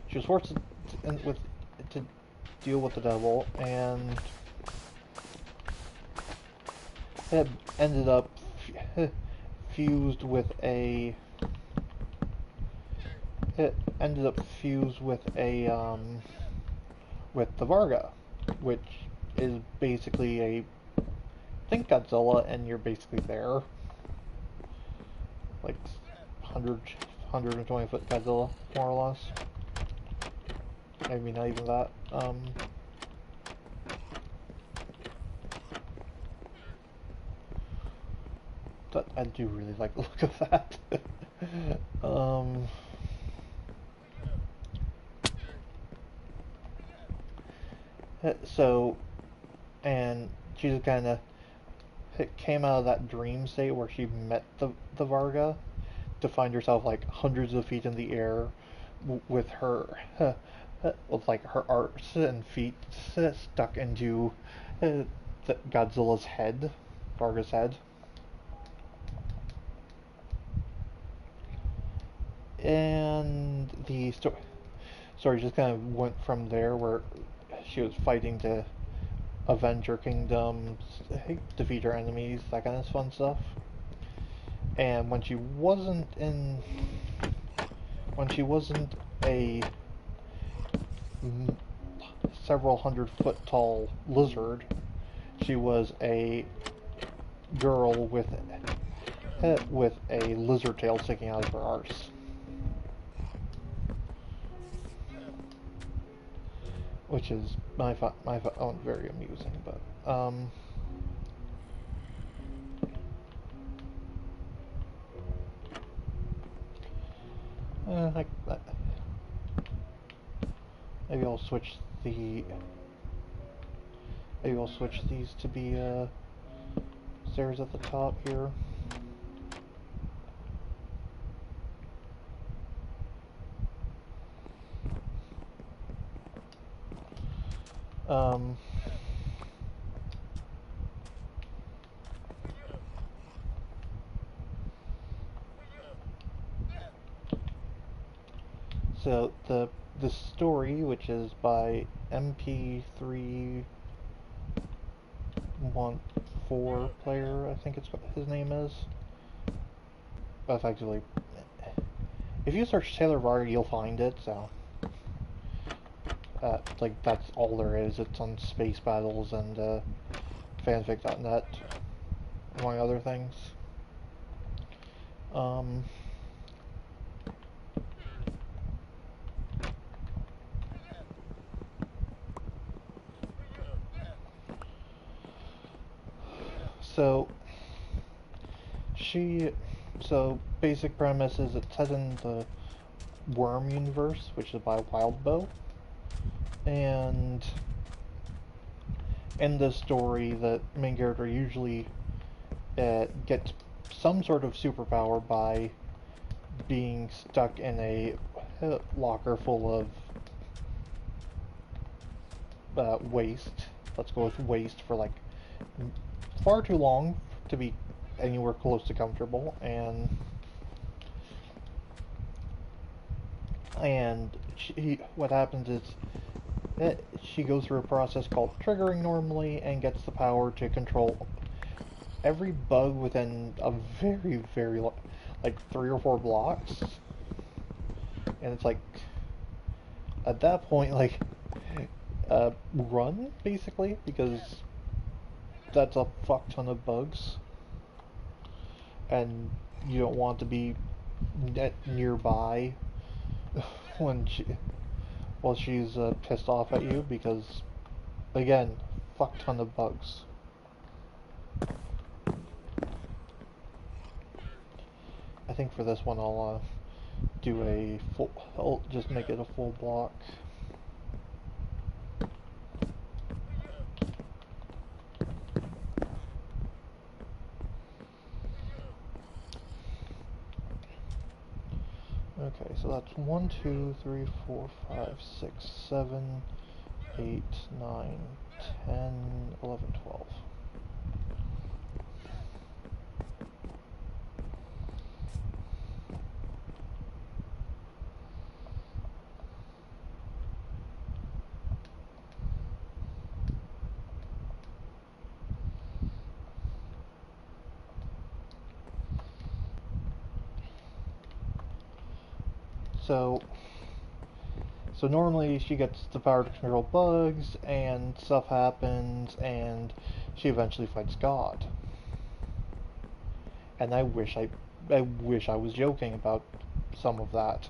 she was forced to deal with the devil, and it ended up fused with a with the Varga, which is basically think Godzilla, and you're basically there, like 120-foot Godzilla, more or less. Maybe not even that. But I do really like the look of that. So, and she just kind of came out of that dream state where she met the Varga to find herself like hundreds of feet in the air with her with like her arms and feet stuck into Godzilla's head, Varga's head. And the story just kind of went from there, where she was fighting to avenge her kingdoms, defeat her enemies, that kind of fun stuff. And when she wasn't a several 100-foot tall lizard, she was a girl with a lizard tail sticking out of her arse. Which is my own very amusing, but maybe I'll switch these to be stairs at the top here. So the story, which is by MP314 player, I think his name is. Effectively, if you search Sailor Varga, you'll find it. So, like, that's all there is. It's on Space Battles and fanfic.net, among other things. So basic premise is it's set in the Worm universe, which is by Wildbow, and in this story, the main character usually gets some sort of superpower by being stuck in a locker full of waste. Let's go with waste for like far too long to be anywhere close to comfortable, and what happens is she goes through a process called triggering normally and gets the power to control every bug within a very, very, like 3 or 4 blocks. And it's like, at that point, like, run, basically, because that's a fuck ton of bugs. And you don't want to be nearby when while she's pissed off at you, because, again, fuck ton of bugs. I think for this one I'll do a full, I'll just make it a full block. Okay, so that's 1, 2, 3, 4, 5, 6, 7, 8, 9, 10, 11, 12. So normally she gets the power to control bugs, and stuff happens, and she eventually fights God. And I wish I was joking about some of that.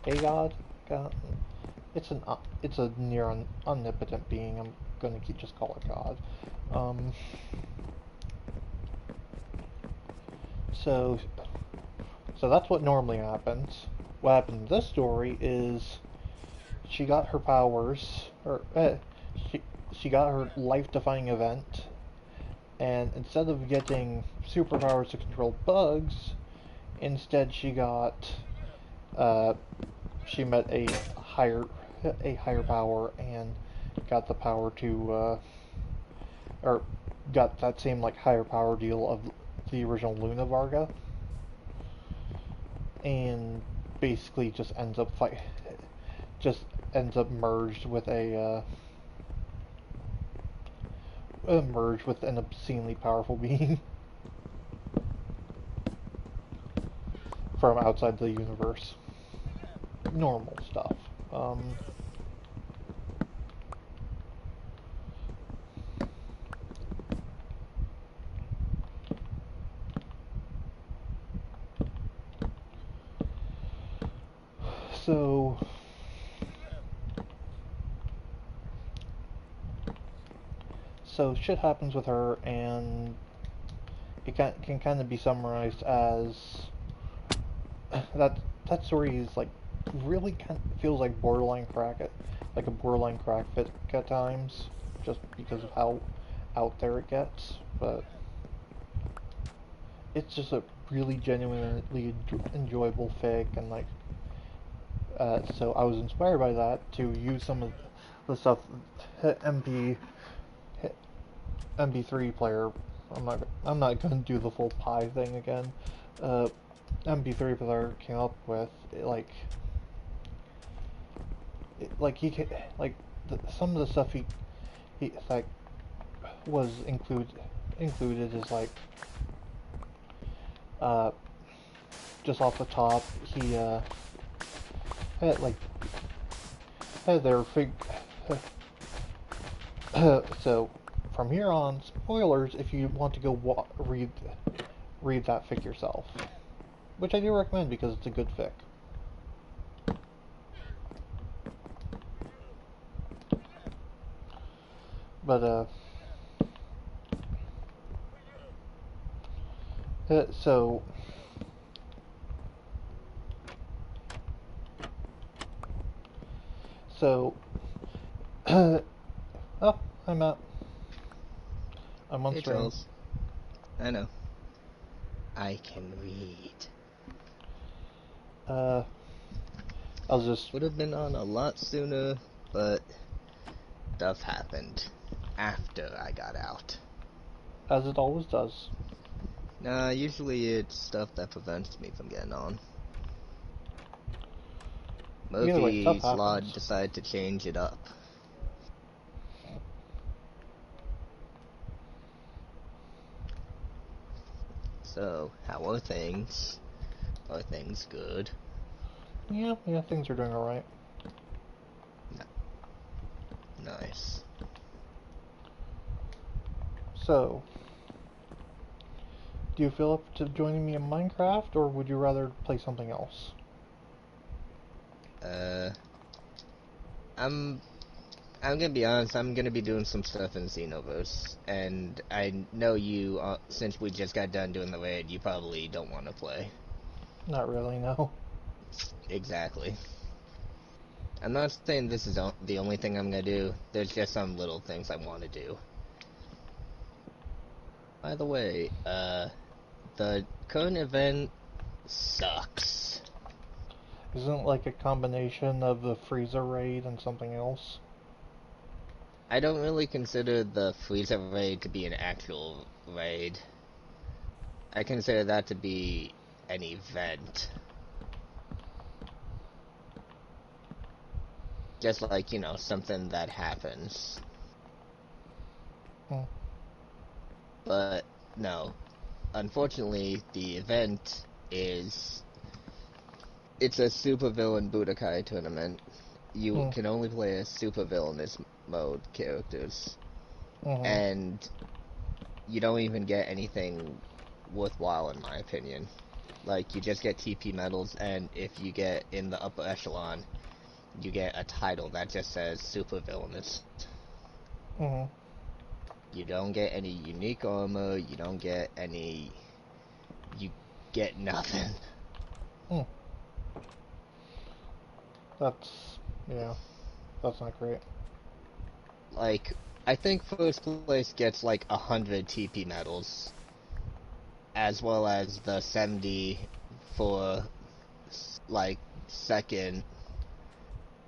Hey God, God, it's a near omnipotent being. I'm gonna just call it God. So that's what normally happens. What happened in this story is she got her powers, or she got her life-defying event, and instead of getting superpowers to control bugs, instead she got she met higher a higher power and got the power to or got that same like higher power deal of the original Luna Varga, and basically just ends up merged with merged with an obscenely powerful being from outside the universe. Normal stuff. So shit happens with her, and it can kind of be summarized as that story is like really kind of feels like borderline like a borderline crack fic at times, just because of how out there it gets. But it's just a really genuinely enjoyable fic, and like so I was inspired by that to use some of the stuff MP3 player. I'm not gonna do the full pie thing again. MP3 player came up with he can, some of the stuff he like was included is like just off the top he had like had their so from here on, spoilers if you want to go read that fic yourself, which I do recommend because it's a good fic. But so oh, I'm on Hey stream. Charles. I know. I can read. I'll just... Would have been on a lot sooner, but stuff happened after I got out. As it always does. Nah, usually it's stuff that prevents me from getting on. Either way, stuff Murphy's Law happens. decided to change it up. So, how are things? Are things good? Yeah, things are doing alright. Nice. So, do you feel up to joining me in Minecraft, or would you rather play something else? Uh, I'm I'm gonna be honest. I'm gonna be doing some stuff in Xenoverse, and I know you. Since we just got done doing the raid, you probably don't want to play. Not really, no. Exactly. I'm not saying this is the only thing I'm gonna do. There's just some little things I want to do. By the way, the current event sucks. Isn't it like a combination of the Frieza raid and something else? I don't really consider the Freezer raid to be an actual raid. I consider that to be an event. Just like, something that happens. Hmm. But, no. Unfortunately, the event is... It's a supervillain Budokai tournament. You Hmm. can only play as supervillainous mode characters. Mm-hmm. And you don't even get anything worthwhile, in my opinion. Like, you just get TP medals, and if you get in the upper echelon, you get a title that just says supervillainous. Mm-hmm. You don't get any unique armor, you don't get any... You get nothing. Hmm. That's... yeah, that's not great. Like, I think first place gets like 100 TP medals, as well as the 70 for, like, second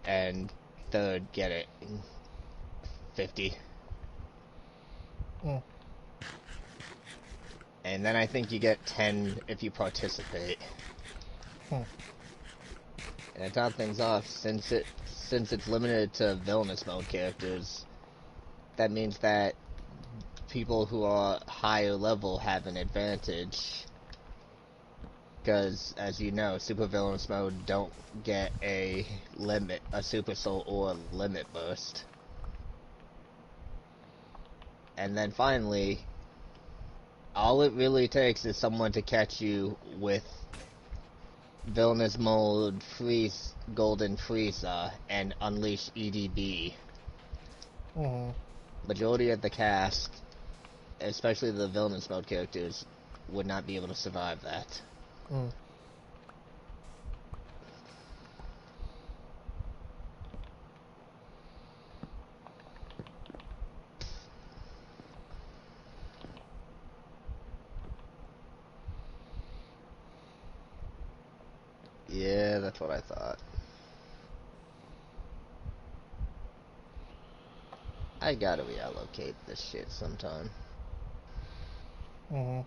and third get it 50. Hmm. And then I think you get 10 if you participate. Hmm. And to top things off, since it's limited to villainous mode characters, that means that people who are higher level have an advantage. Because, as you know, super villainous mode don't get a super soul or a limit burst. And then finally, all it really takes is someone to catch you with villainous mode freeze golden Frieza and unleash EDB. Mm-hmm. Majority of the cast, especially the villainous mode characters, would not be able to survive that. Mm. Yeah, that's what I thought. I gotta reallocate this shit sometime. Mm-hmm.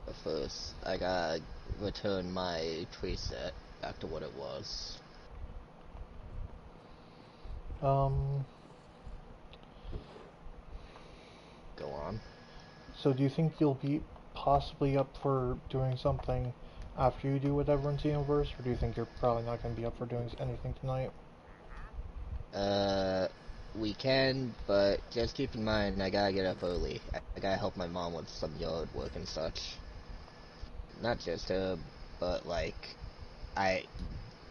But first, I gotta return my preset back to what it was. Um, Go on. so do you think you'll be possibly up for doing something after you do whatever in Xenoverse, or do you think you're probably not going to be up for doing anything tonight? Uh, we can, but just keep in mind I gotta get up early. I gotta help my mom with some yard work and such. Not just her, but like I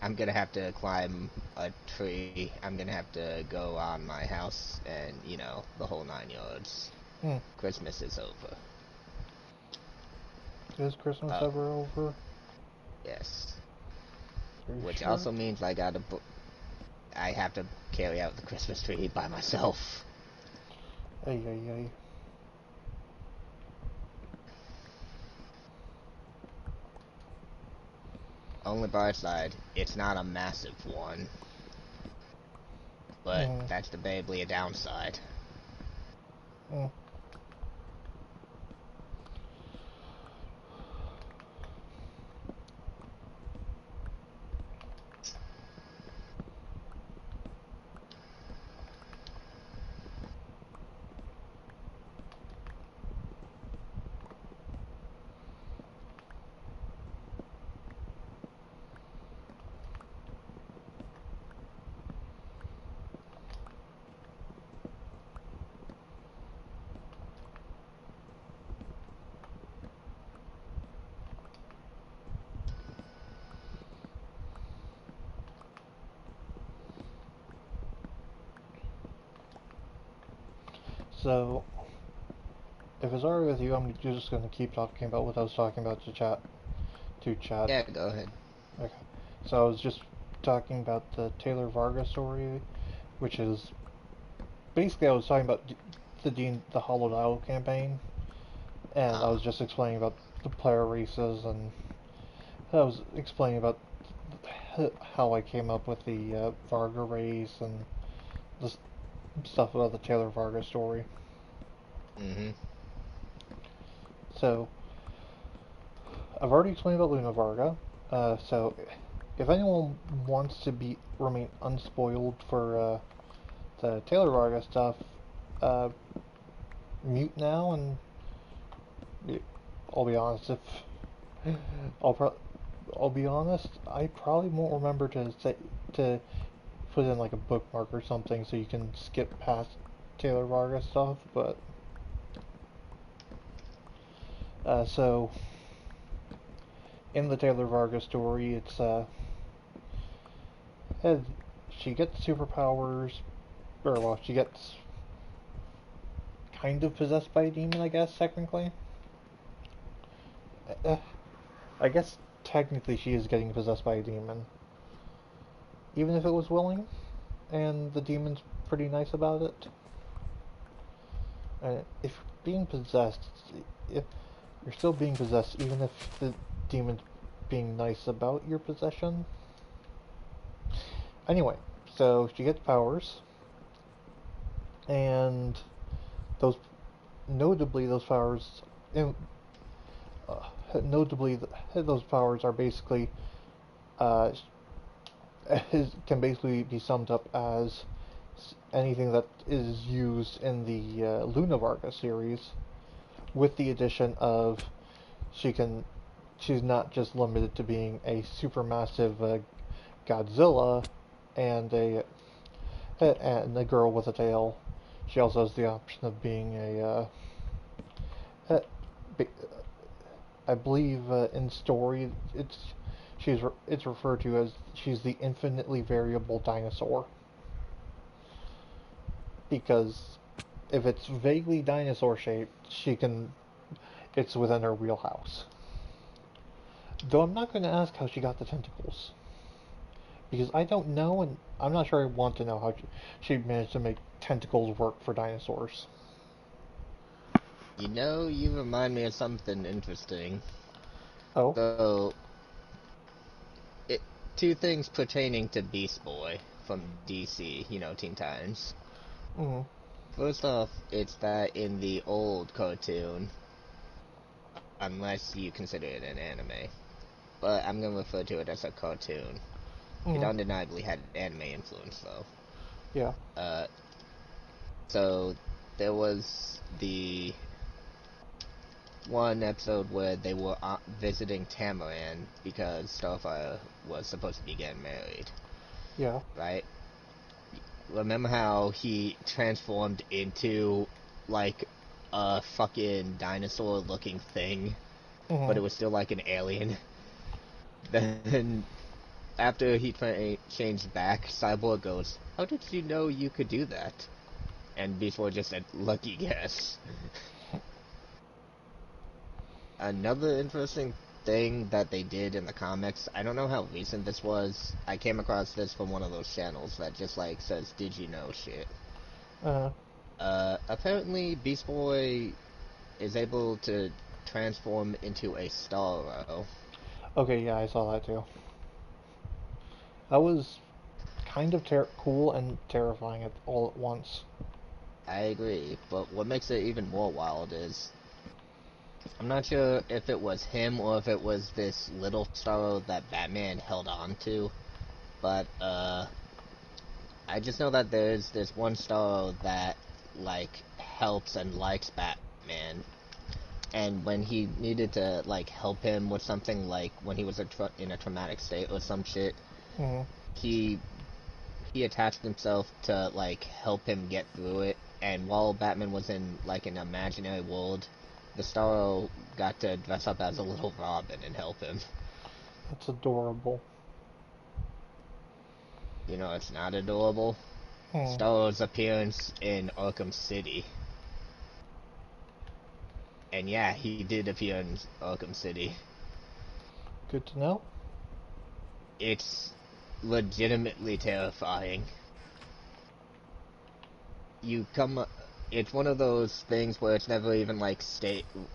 I'm gonna have to climb a tree. I'm gonna have to go on my house and, the whole 9 yards. Hmm. Christmas is over. Is Christmas Uh, ever over? yes. Are you Which sure? also means I have to carry out the Christmas tree by myself. Ay, ay, ay. Only bright side, it's not a massive one, but Mm-hmm. that's debatably a downside. Mm. So, if it's alright with you, I'm just going to keep talking about what I was talking about to chat. To chat. Yeah, go ahead. Okay. So I was just talking about the Taylor Varga story, which is basically I was talking about the Hollow Isle campaign, and I was Ah. just explaining about the player races, and I was explaining about how I came up with the Varga race and the stuff about the Taylor Varga story. Mm-hmm. So I've already explained about Luna Varga. So if anyone wants to remain unspoiled for the Taylor Varga stuff, uh, mute now, and I'll be honest. If I'll pro- I'll be honest, I probably won't remember to put in like a bookmark or something so you can skip past Taylor Varga stuff. But so in the Taylor Varga story, it's had, she gets superpowers, or well, she gets kind of possessed by a demon, I guess technically. Uh, I guess technically she is getting possessed by a demon, even if it was willing, and the demon's pretty nice about it. If being possessed, if you're still being possessed, even if the demon's being nice about your possession. Anyway, so she gets powers, and those notably those powers, uh, notably those powers are basically uh, can basically be summed up as anything that is used in the Luna Varga series, with the addition of she can she's not just limited to being a supermassive Godzilla and a girl with a tail. She also has the option of being uh, I believe in story it's referred to as she's the infinitely variable dinosaur, because if it's vaguely dinosaur shaped, it's within her wheelhouse. Though I'm not going to ask how she got the tentacles, because I don't know, and I'm not sure I want to know how she managed to make tentacles work for dinosaurs. You know, you remind me of something interesting. Oh, So, it two things pertaining to Beast Boy from DC, Teen Titans. mm, First off, it's that in the old cartoon, unless you consider it an anime, but I'm gonna refer to it as a cartoon. It mm, undeniably had anime influence, though. yeah, Uh, so there was the one episode where they were visiting Tamaran because Starfire was supposed to be getting married, yeah, right? Remember how he transformed into like a fucking dinosaur looking thing, but mm, it was still like an alien? Then after he changed back, Cyborg goes, "How did you know you could do that?" And before just said, "Lucky guess." Another interesting thing that they did in the comics, I don't know how recent this was. I came across this from one of those channels that just like says, "Did you know shit?" uh, Apparently Beast Boy is able to transform into a Starro. okay, yeah, I saw that too. That was kind of cool and terrifying all at once. I agree, but what makes it even more wild is I'm not sure if it was him or if it was this little Starro that Batman held on to, but I just know that there's this one Starro that like helps and likes Batman, and when he needed to like help him with something, like when he was in a traumatic state or some shit, Mm-hmm. he he attached himself to like help him get through it. And while Batman was in like an imaginary world, the Starro got to dress up as a little Robin and help him. That's adorable. You know, it's not adorable. Hmm. Starro's appearance in Arkham City. And yeah, he did appear in Arkham City. Good to know. It's legitimately terrifying. You come It's one of those things where it's never even like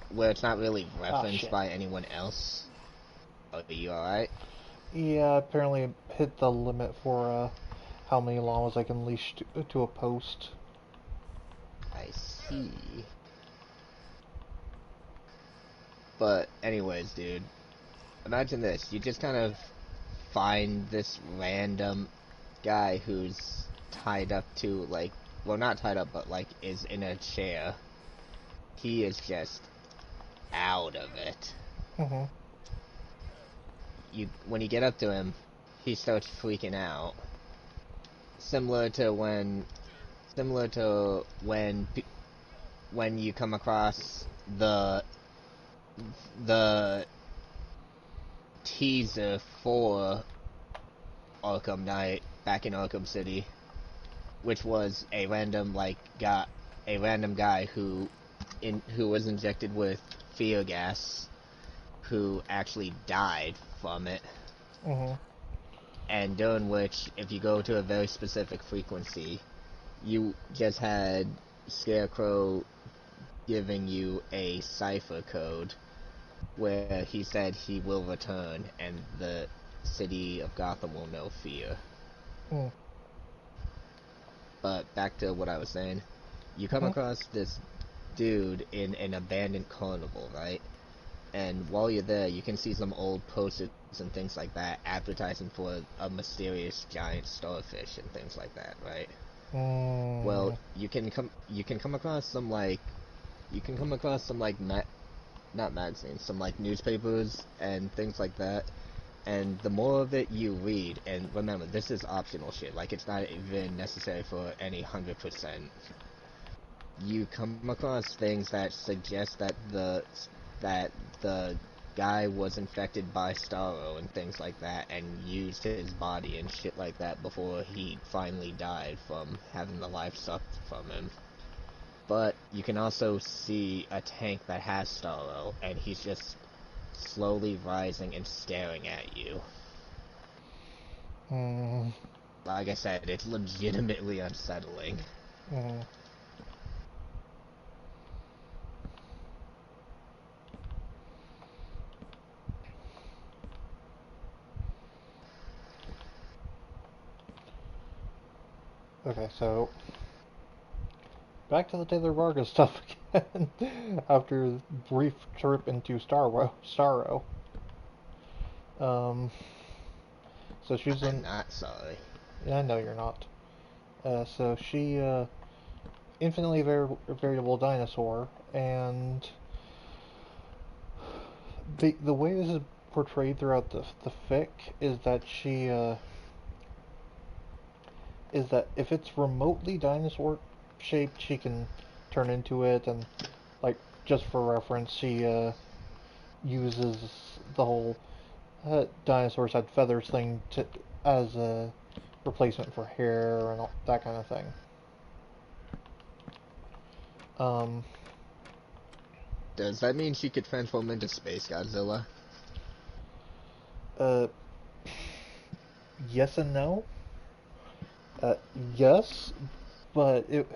where it's not really Ah, referenced shit. by anyone else. Are you alright? Yeah, apparently hit the limit for how many llamas I can leash to a post. I see. But anyways, dude, imagine this. You just kind of find this random guy who's tied up to like, well, not tied up, but like is in a chair. He is just out of it. Mm-hmm. When you get up to him, he starts freaking out. Similar to when you come across the teaser for Arkham Knight back in Arkham City, which was a random guy who was injected with fear gas, who actually died from it, Mm-hmm. and during which, if you go to a very specific frequency, you just had Scarecrow giving you a cipher code where he said he will return and the city of Gotham will know fear. Mm-hmm. But back to what I was saying, you come Mm-hmm. across this dude in an abandoned carnival, right? And while you're there, you can see some old posters and things like that advertising for a mysterious giant starfish and things like that, right? Well, Mm-hmm. you can come across some like not magazines, some like newspapers and things like that. And the more of it you read, and remember, this is optional shit. Like, it's not even necessary for any 100%. You come across things that suggest that the guy was infected by Starro and things like that, and used his body and shit like that before he finally died from having the life sucked from him. But you can also see a tank that has Starro, and he's just slowly rising and staring at you. Mm-hmm. Like I said, it's legitimately unsettling. Mm-hmm. Okay, so back to the Taylor Vargas stuff again. After a brief trip into Starro. Um, so she's I'm in. not sorry. Yeah, I know you're not. So she, infinitely variable dinosaur, and the way this is portrayed throughout the fic is that if it's remotely dinosaur shaped, she can turn into it, and like just for reference, she uses the whole dinosaurs had feathers thing as a replacement for hair and all, that kind of thing. Um, Does that mean she could transform into Space Godzilla? uh, yes and no. Uh, yes, but it,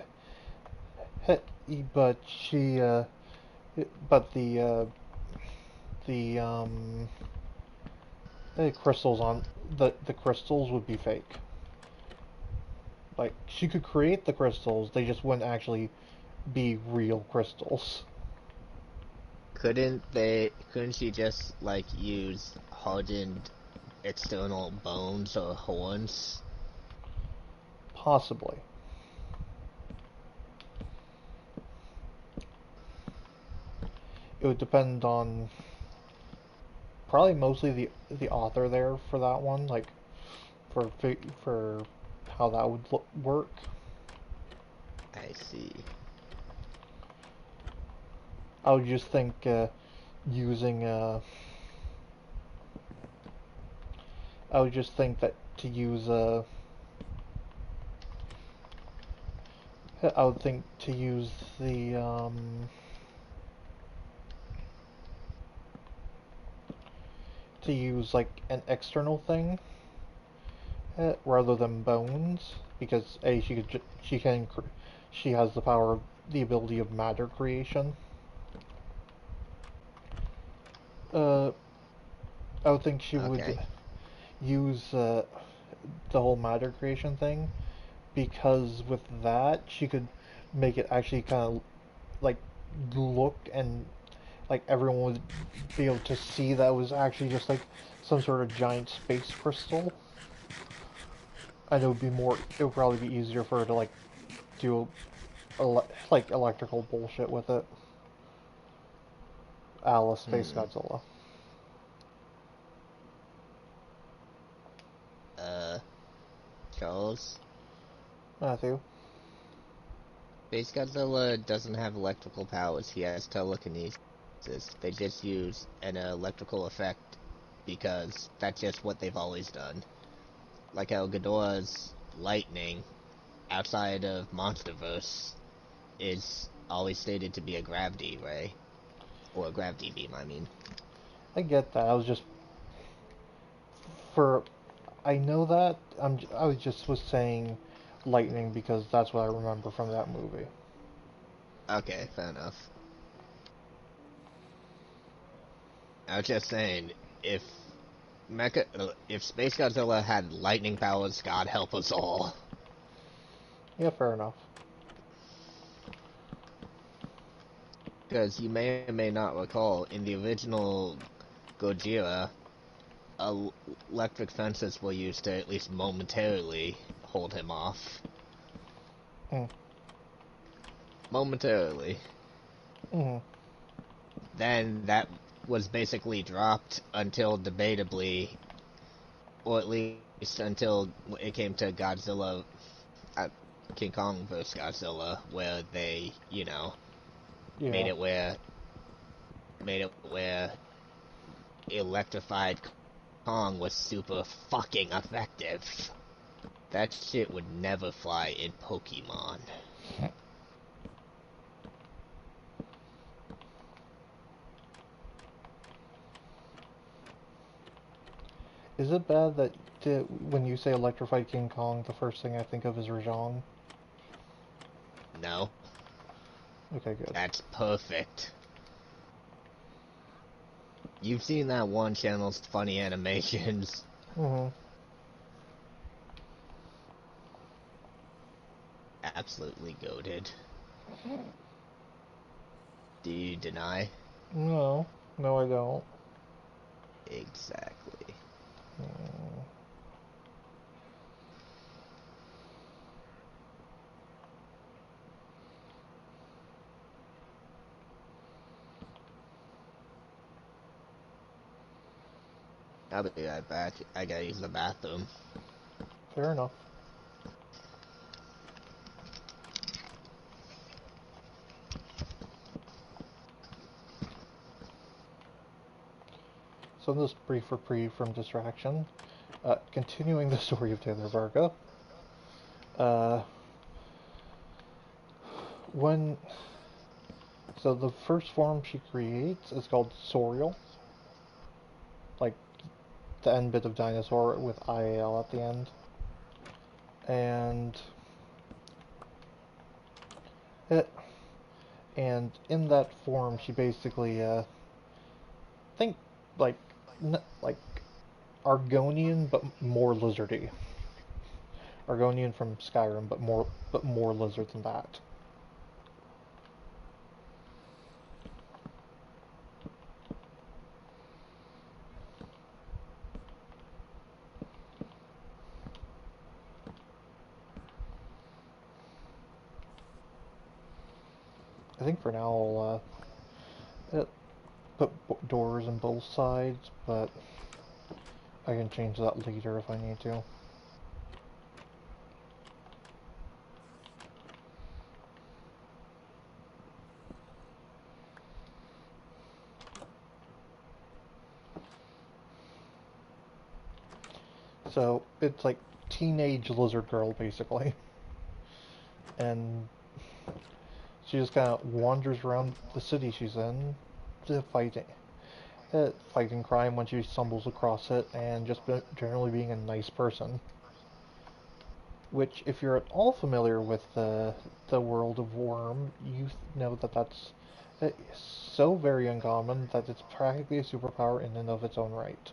but she, but the crystals on the crystals would be fake. like she could create the crystals, they just wouldn't actually be real crystals. Couldn't she just, like, use hardened external bones or horns? Possibly. It would depend on probably mostly the author there for that one, like for how that would work. I see. I would just think using I would just think that to use I would think to use the to use like an external thing rather than bones because a she has the power of the ability of matter creation. Uh, I would think she would Okay. use the whole matter creation thing because with that she could make it actually kind of like look and like everyone would be able to see that it was actually just like some sort of giant space crystal. And it would probably be easier for her to like do like electrical bullshit with it. Alice Space Hmm. Godzilla. Uh, Charles? Matthew. Space Godzilla doesn't have electrical powers. He has telekinesis. They just use an electrical effect because that's just what they've always done. Like how Ghidorah's lightning outside of MonsterVerse is always stated to be a gravity ray. Or a gravity beam, I mean. I get that. I was just for I know that I was saying lightning because that's what I remember from that movie. Okay, fair enough. I was just saying, if if Space Godzilla had lightning powers, God help us all. Yeah, fair enough. Because you may or may not recall, in the original Gojira, electric fences were used to at least momentarily hold him off. Mm. Momentarily. Mm. Then that was basically dropped until debatably, or at least until it came to Godzilla, uh, King Kong vs. Godzilla, where they, made Yeah. it where made it where electrified Kong was super fucking effective. That shit would never fly in Pokemon. Is it bad that when you say electrified King Kong, the first thing I think of is Rajang? No, Okay, good. that's perfect. You've seen that one channel's funny animations. Mm-hmm. Absolutely goated. Do you deny? No, no, I don't. Exactly. Mm. I'll be right back. I gotta use the bathroom. Fair enough. So this brief reprieve from distraction. Continuing the story of Taylor Varga. Uh, when so the first form she creates is called Sorial, like the end bit of dinosaur with IAL at the end, and it and in that form she basically think like like Argonian but more lizardy, Argonian from Skyrim, but more lizard than that. I think for now I'll put doors on both sides, but I can change that later if I need to. So it's like teenage lizard girl basically, and she just kind of wanders around the city she's in, fighting crime when she stumbles across it, and just generally being a nice person. Which, if you're at all familiar with the world of Worm, you know that that's so very uncommon that it's practically a superpower in and of its own right.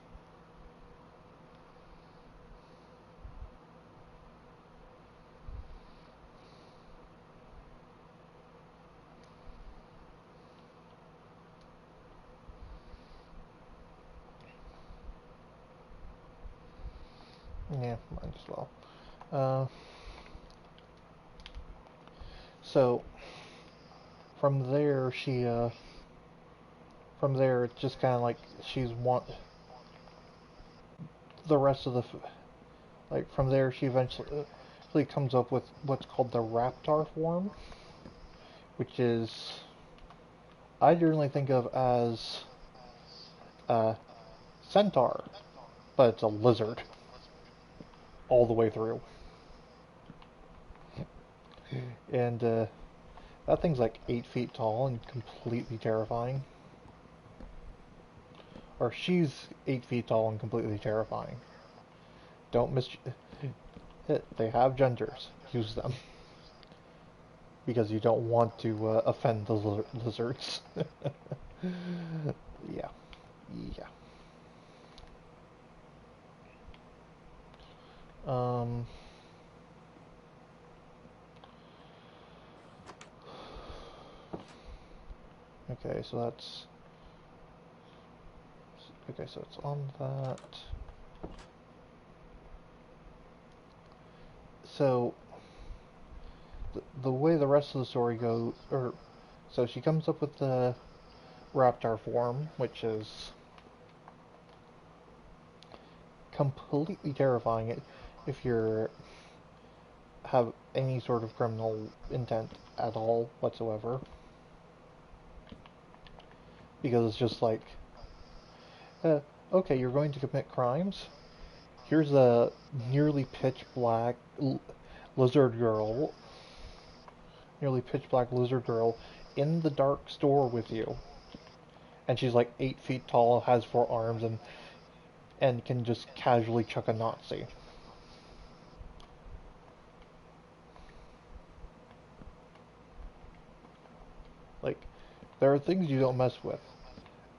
Yeah, might as well. Uh, so from there, from there, it's just kind of like she's want the rest of the like from there she eventually comes up with what's called the Raptor form, which is I generally think of as a centaur, but it's a lizard all the way through, and that thing's like 8 feet tall and completely terrifying. Or she's 8 feet tall and completely terrifying. Don't mis. They have genders. Use them because you don't want to offend the lizards. Yeah, yeah. Um. Okay, so that's okay. So it's on that. So the way the rest of the story goes, or so she comes up with the Raptor form, which is completely terrifying. If you're have any sort of criminal intent at all whatsoever, because it's just like, uh, okay, you're going to commit crimes. Here's a nearly pitch black lizard girl, nearly pitch black lizard girl in the dark store with you, and she's like 8 feet tall, has 4 arms, and can just casually chuck a Nazi. Like, there are things you don't mess with,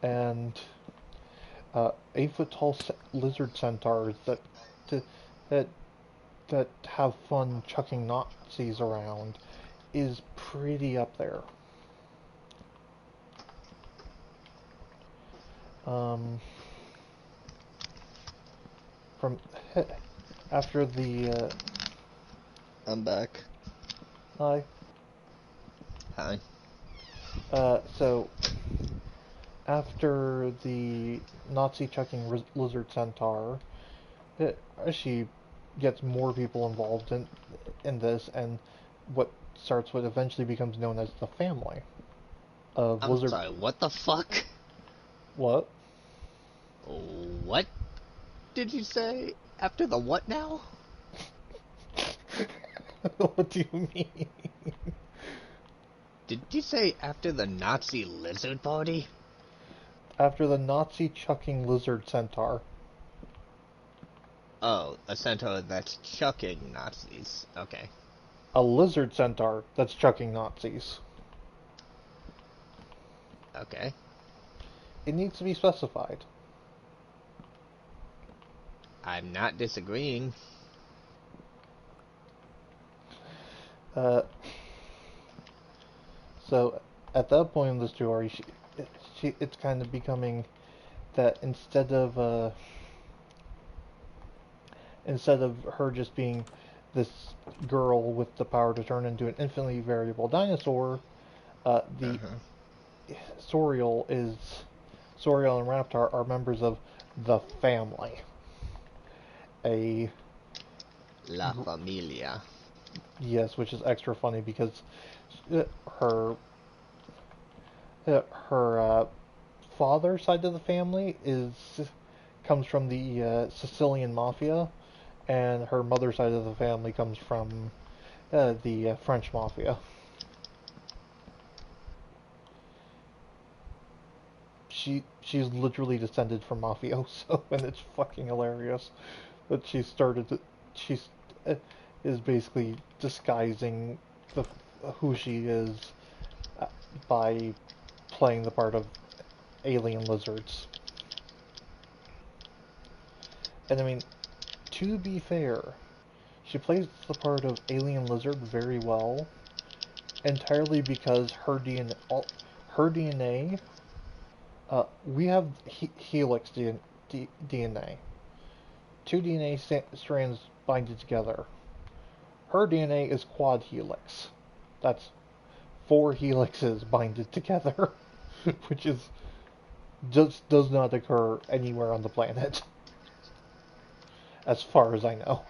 and 8 foot tall lizard centaurs to, that that have fun chucking Nazis around is pretty up there. Um, from after the I'm back. hi Hi. so after the Nazi chucking lizard centaur, she gets more people involved in this, and what starts what eventually becomes known as the family of I'm lizard. sorry, what the fuck? What? What did you say? After the what now? What do you mean? Did you say after the Nazi lizard party? After the Nazi chucking lizard centaur. Oh, a centaur that's chucking Nazis. Okay. A lizard centaur that's chucking Nazis. Okay. It needs to be specified. I'm not disagreeing. Uh, so at that point in the story, it's kind of becoming that instead of her just being this girl with the power to turn into an infinitely variable dinosaur, the Uh-huh. Sorial is Sorial and Raptor are members of the family. A La Familia. Yes, which is extra funny because uh, her her father side of the family is comes from the Sicilian mafia, and her mother side of the family comes from the French mafia. She's literally descended from mafioso, and it's fucking hilarious that she's uh, is basically disguising the who she is uh, by playing the part of alien lizards. And I mean, to be fair, she plays the part of alien lizard very well, entirely because her DNA, we have helix DNA. Two DNA strands binded together. Her DNA is quad helix. That's four helixes binded together, which is just does not occur anywhere on the planet, as far as I know.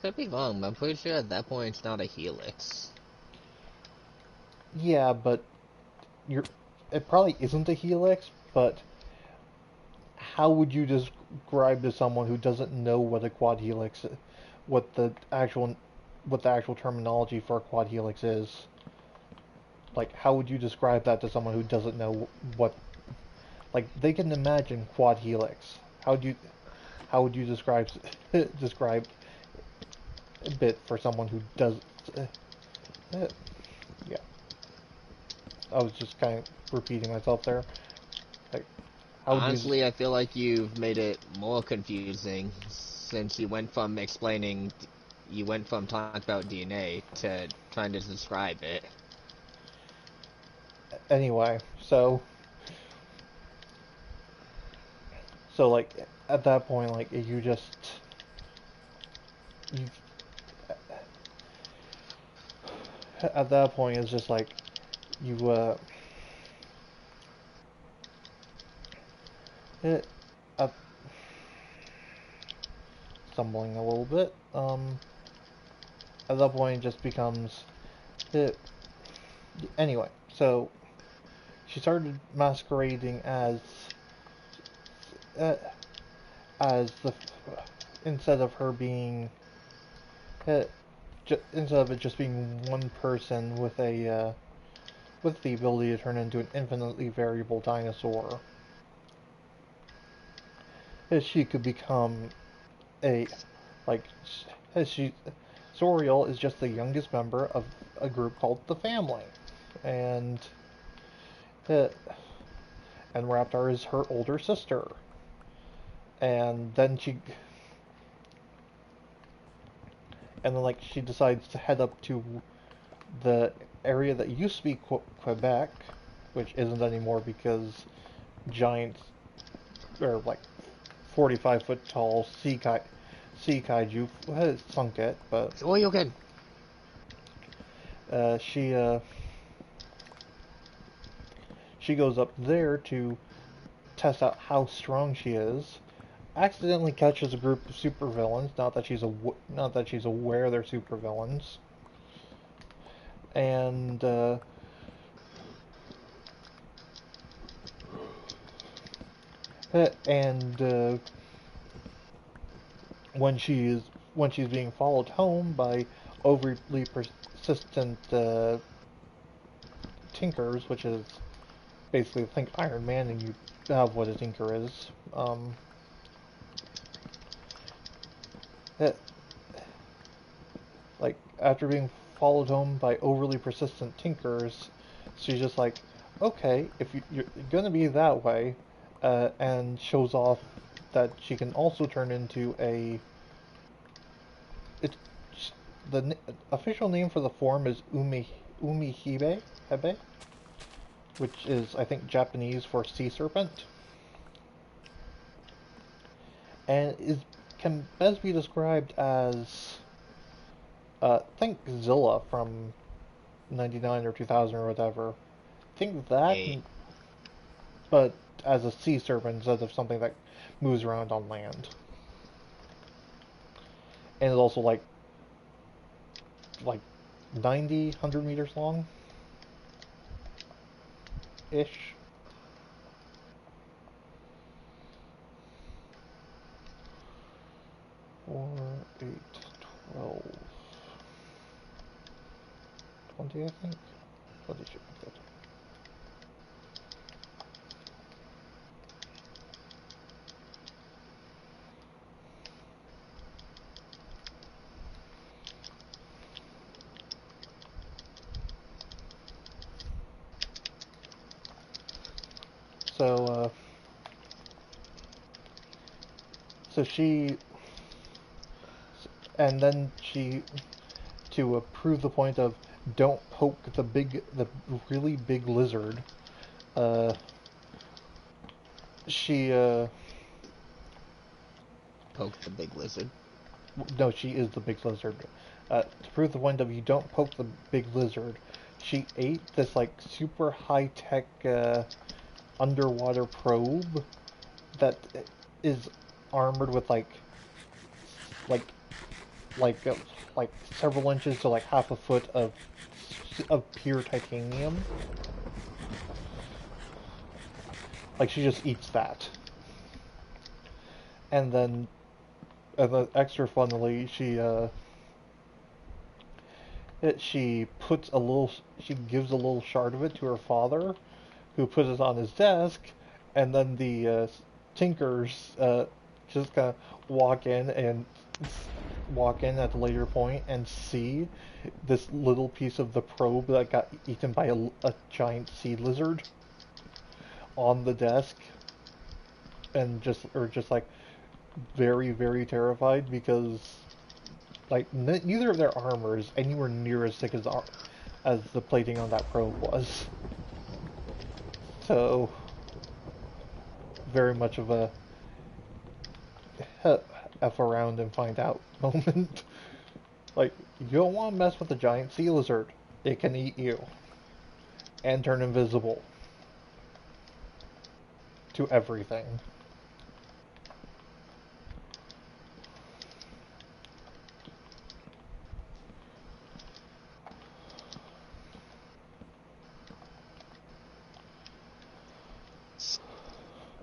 Could be wrong, but I'm pretty sure at that point it's not a helix. Yeah, but you're it probably isn't a helix, but how would you describe to someone who doesn't know what a quad helix, what the actual, what the actual terminology for a quad helix is? Like, how would you describe that to someone who doesn't know what? Like, they can imagine quad helix. How would you describe describe a bit for someone who does? Uh, uh, yeah, I was just kind of repeating myself there. Like, how would you? Honestly, I feel like you've made it more confusing since you went from talking about DNA to trying to describe it. Anyway, so like at that point, like you at that point it's just like you it, uh stumbling a little bit. At that point it just becomes it anyway. So she started masquerading uh, as the instead of her being uh, instead of it just being one person with the ability to turn into an infinitely variable dinosaur, she could become a like she Soriel is just the youngest member of a group called the Family, and uh, and Raptor is her older sister, and then like she decides to head up to the area that used to be Quebec, which isn't anymore because giant or like 45-foot tall sea kaiju has sunk it, but So, you again. uh, she uh, she goes up there to test out how strong she is. Accidentally catches a group of supervillains. Not that she's aware they're supervillains, and and when she's being followed home by overly persistent tinkers, which is basically think Iron Man, and you have what a tinker is. Uh, like after being followed home by overly persistent tinkers, she's just like, okay, if you're gonna be that way, and shows off that she can also turn into a. It, official name for the form is Hebe, which is, I think, Japanese for sea serpent, and can best be described as, think Zilla from 99 or 2000 or whatever. Think that, A but as a sea serpent instead of something that moves around on land. And it's also like 90, 100 meters long ish. 4, 8, 12, 20, I think. 20 should be good. So, so she, and then she, to prove the point of don't poke the really big lizard, uh, she, poke the big lizard. no, she is the big lizard. To prove the point of you don't poke the big lizard, she ate this like super high tech underwater probe that is armored with like like uh, like several inches to like half a foot of pure titanium. Like she just eats that, and then extra funnily, she gives a little shard of it to her father, who puts it on his desk, and then the tinkers just kind of walk in at a later point and see this little piece of the probe that got eaten by a giant sea lizard on the desk, and just like very, very terrified because like neither of their armor is anywhere near as thick as the plating on that probe was. So very much of a f around and find out moment. Like, you don't want to mess with the giant sea lizard. It can eat you and turn invisible to everything.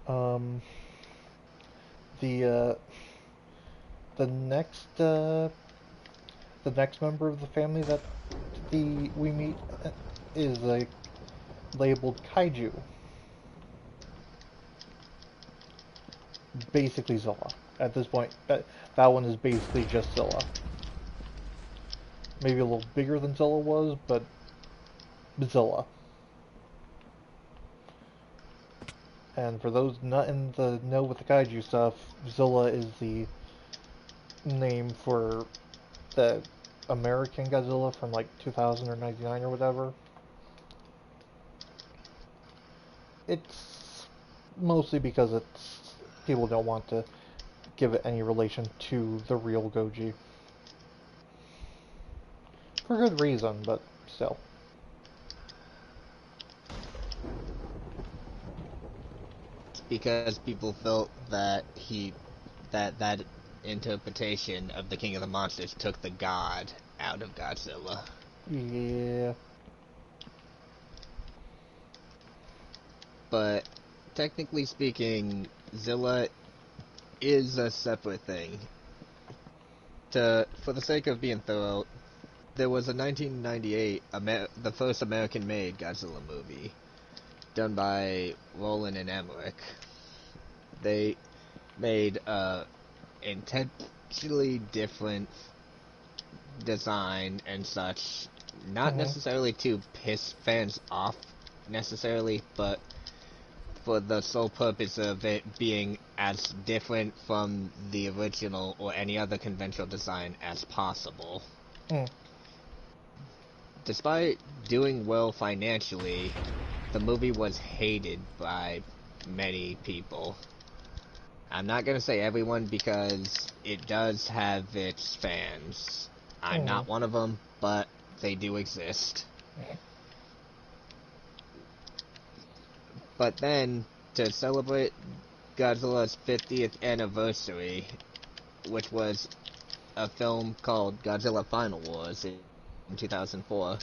Um, the uh, the next member of the family that we meet is labeled Kaiju. Basically Zilla. At this point, that one is basically just Zilla. Maybe a little bigger than Zilla was, but Zilla. And for those not in the know with the Kaiju stuff, Zilla is the name for the American Godzilla from like 2000 or 99 or whatever. It's mostly because people don't want to give it any relation to the real Goji. For good reason, but still. Because people felt that that interpretation of the King of the Monsters took the god out of Godzilla. Yeah. But technically speaking, Zilla is a separate thing. For the sake of being thorough, there was a 1998 the first American-made Godzilla movie done by Roland and Emmerich. They made a intentionally different design and such, not necessarily to piss fans off necessarily, but for the sole purpose of it being as different from the original or any other conventional design as possible. Hmm. Despite doing well financially, the movie was hated by many people. I'm not gonna say everyone because it does have its fans. I'm Hmm. not one of them, but they do exist. But then, to celebrate Godzilla's 50th anniversary, which was a film called Godzilla Final Wars in 2004,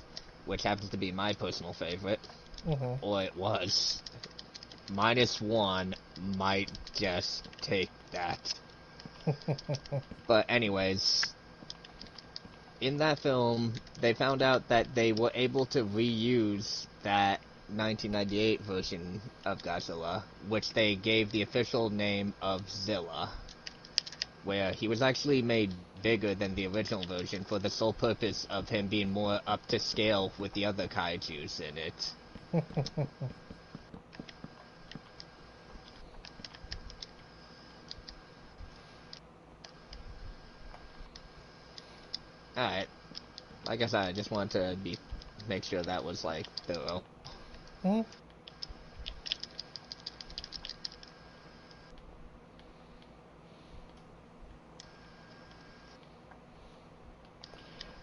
which happens to be my personal favorite, Hmm. or it was. -1 might just take that. But anyways, in that film, they found out that they were able to reuse that 1998 version of Godzilla, which they gave the official name of Zilla, where he was actually made bigger than the original version for the sole purpose of him being more up to scale with the other kaijus in it. Alright, like I guess I just wanted to make sure that was like thorough. Hmm.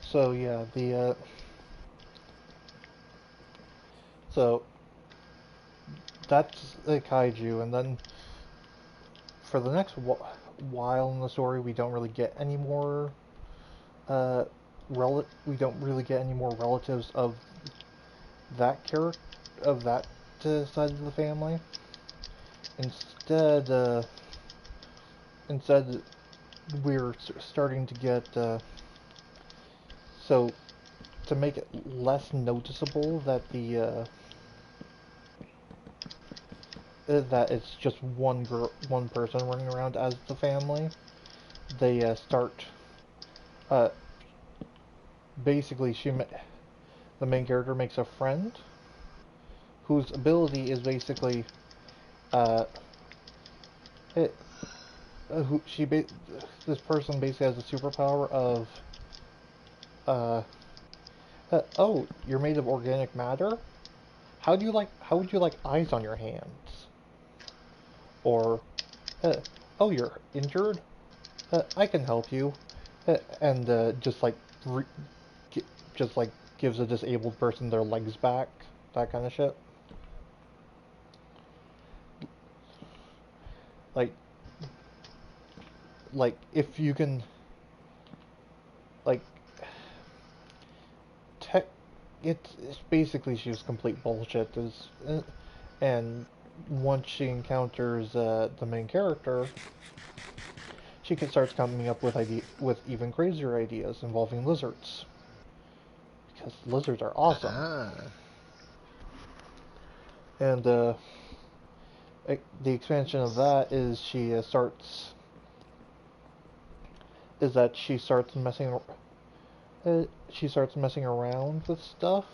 So yeah, so that's the kaiju, and then for the next while in the story, we don't really get any more uh, we don't really get any more relatives of that character of that side of the family. Instead, instead we're starting to get so to make it less noticeable that that it's just one person running around as the family. They start uh, basically the main character makes a friend whose ability is basically uh, it, who she ba- this person basically has a superpower of uh, oh, you're made of organic matter. How would you like eyes on your hands? Or oh, you're injured. I can help you. And just like re- just like gives a disabled person their legs back, that kind of shit. Like if you can like tech, it's basically she was complete bullshit. And once she encounters the main character, she can starts coming up with even crazier ideas involving lizards because lizards are awesome. Ah. And the expansion of that is she starts messing around with stuff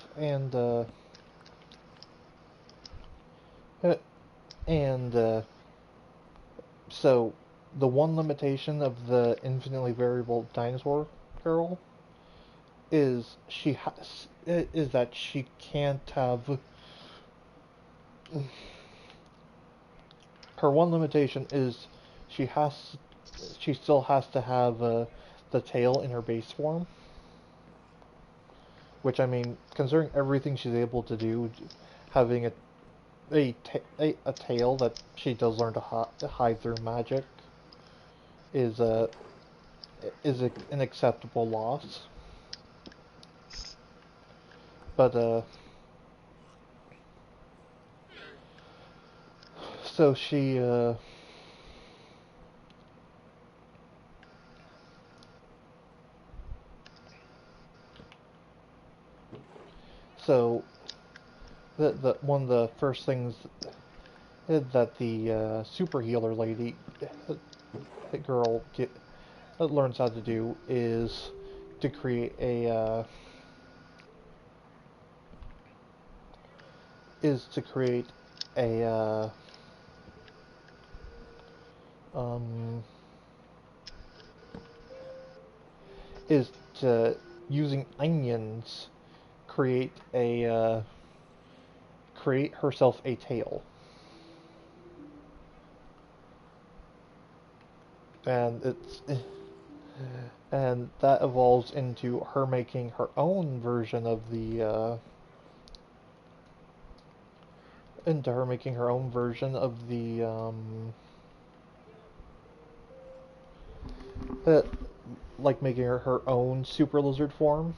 uh, and so the one limitation of the infinitely variable dinosaur girl is that she can't have her one limitation is she has she still has to have the tail in her base form, which I mean, considering everything she's able to do, having a tail that she does learn to hide through magic is an acceptable loss. But so she so the one of the first things that the super healer lady girl learns how to do to create a is to create a um is to using onions, create a create herself a tail, and and that evolves into her making her own version of the uh, like making her own super lizard form,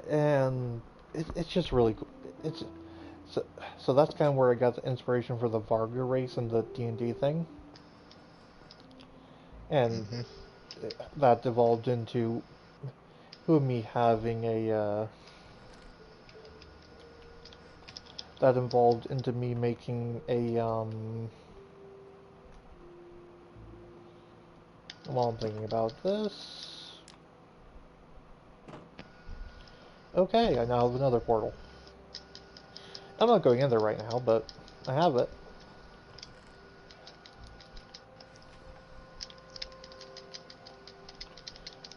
and it's just really cool. It's so, so that's kind of where I got the inspiration for the Varga race and the D&D thing, and Hmm. that evolved into me having a that involved into me making a while I'm thinking about this. Okay, I now have another portal. I'm not going in there right now, but I have it.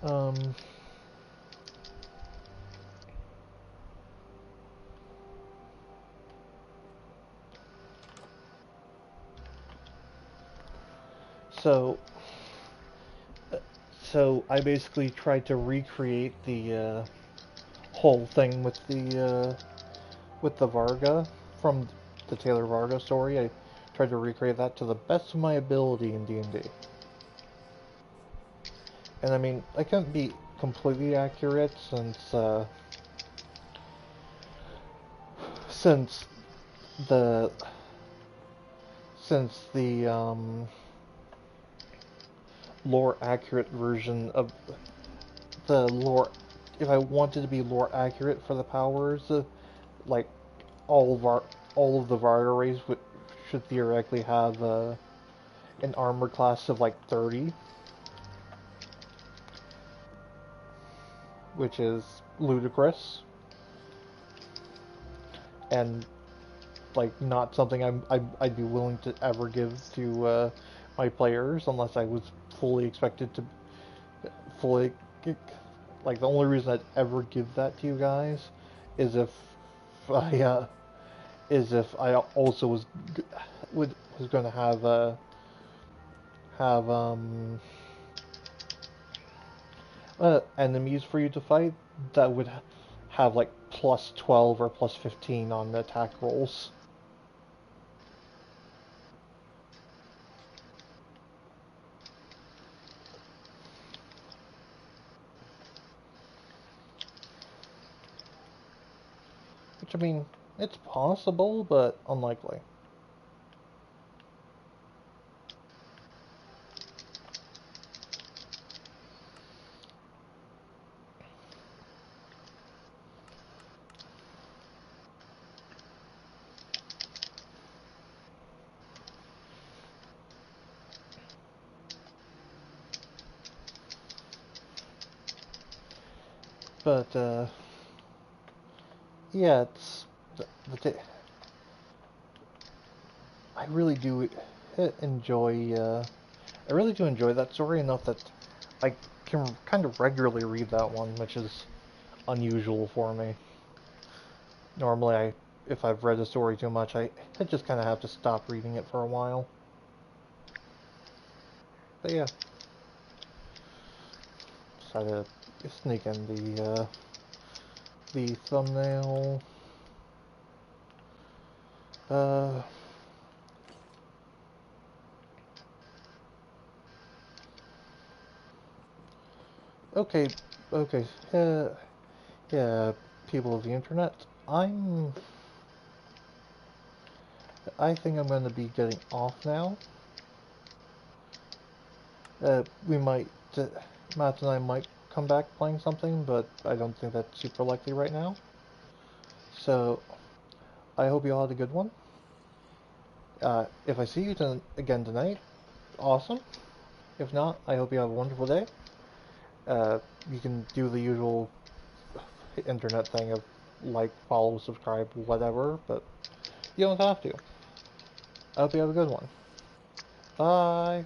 Um, so, so I basically tried to recreate the whole thing with the Varga from the Taylor Varga story. I tried to recreate that to the best of my ability in D&D. And I mean, I couldn't be completely accurate since the since the lore accurate version of the lore. If I wanted to be lore accurate for the powers, like all of our all of the Varga race should theoretically have an armor class of like 30, which is ludicrous and like not something I'd be willing to ever give to my players unless I was fully expected to fully like the only reason I'd ever give that to you guys is I uh, is if I also was going to have enemies for you to fight that would have like plus 12 or plus 15 on the attack rolls. Which I mean, it's possible, but unlikely. But yeah, it's the, I really do enjoy. I really do enjoy that story enough that I can kind of regularly read that one, which is unusual for me. Normally, if I've read a story too much, I just kind of have to stop reading it for a while. But yeah, decided to sneak in the thumbnail. Uh, okay, okay. Yeah, people of the internet. I think I'm going to be getting off now. We might, Matt and I might come back playing something, but I don't think that's super likely right now. So, I hope you all had a good one. If I see you again tonight, awesome. If not, I hope you have a wonderful day. You can do the usual internet thing of like, follow, subscribe, whatever, but you don't have to. I hope you have a good one. Bye.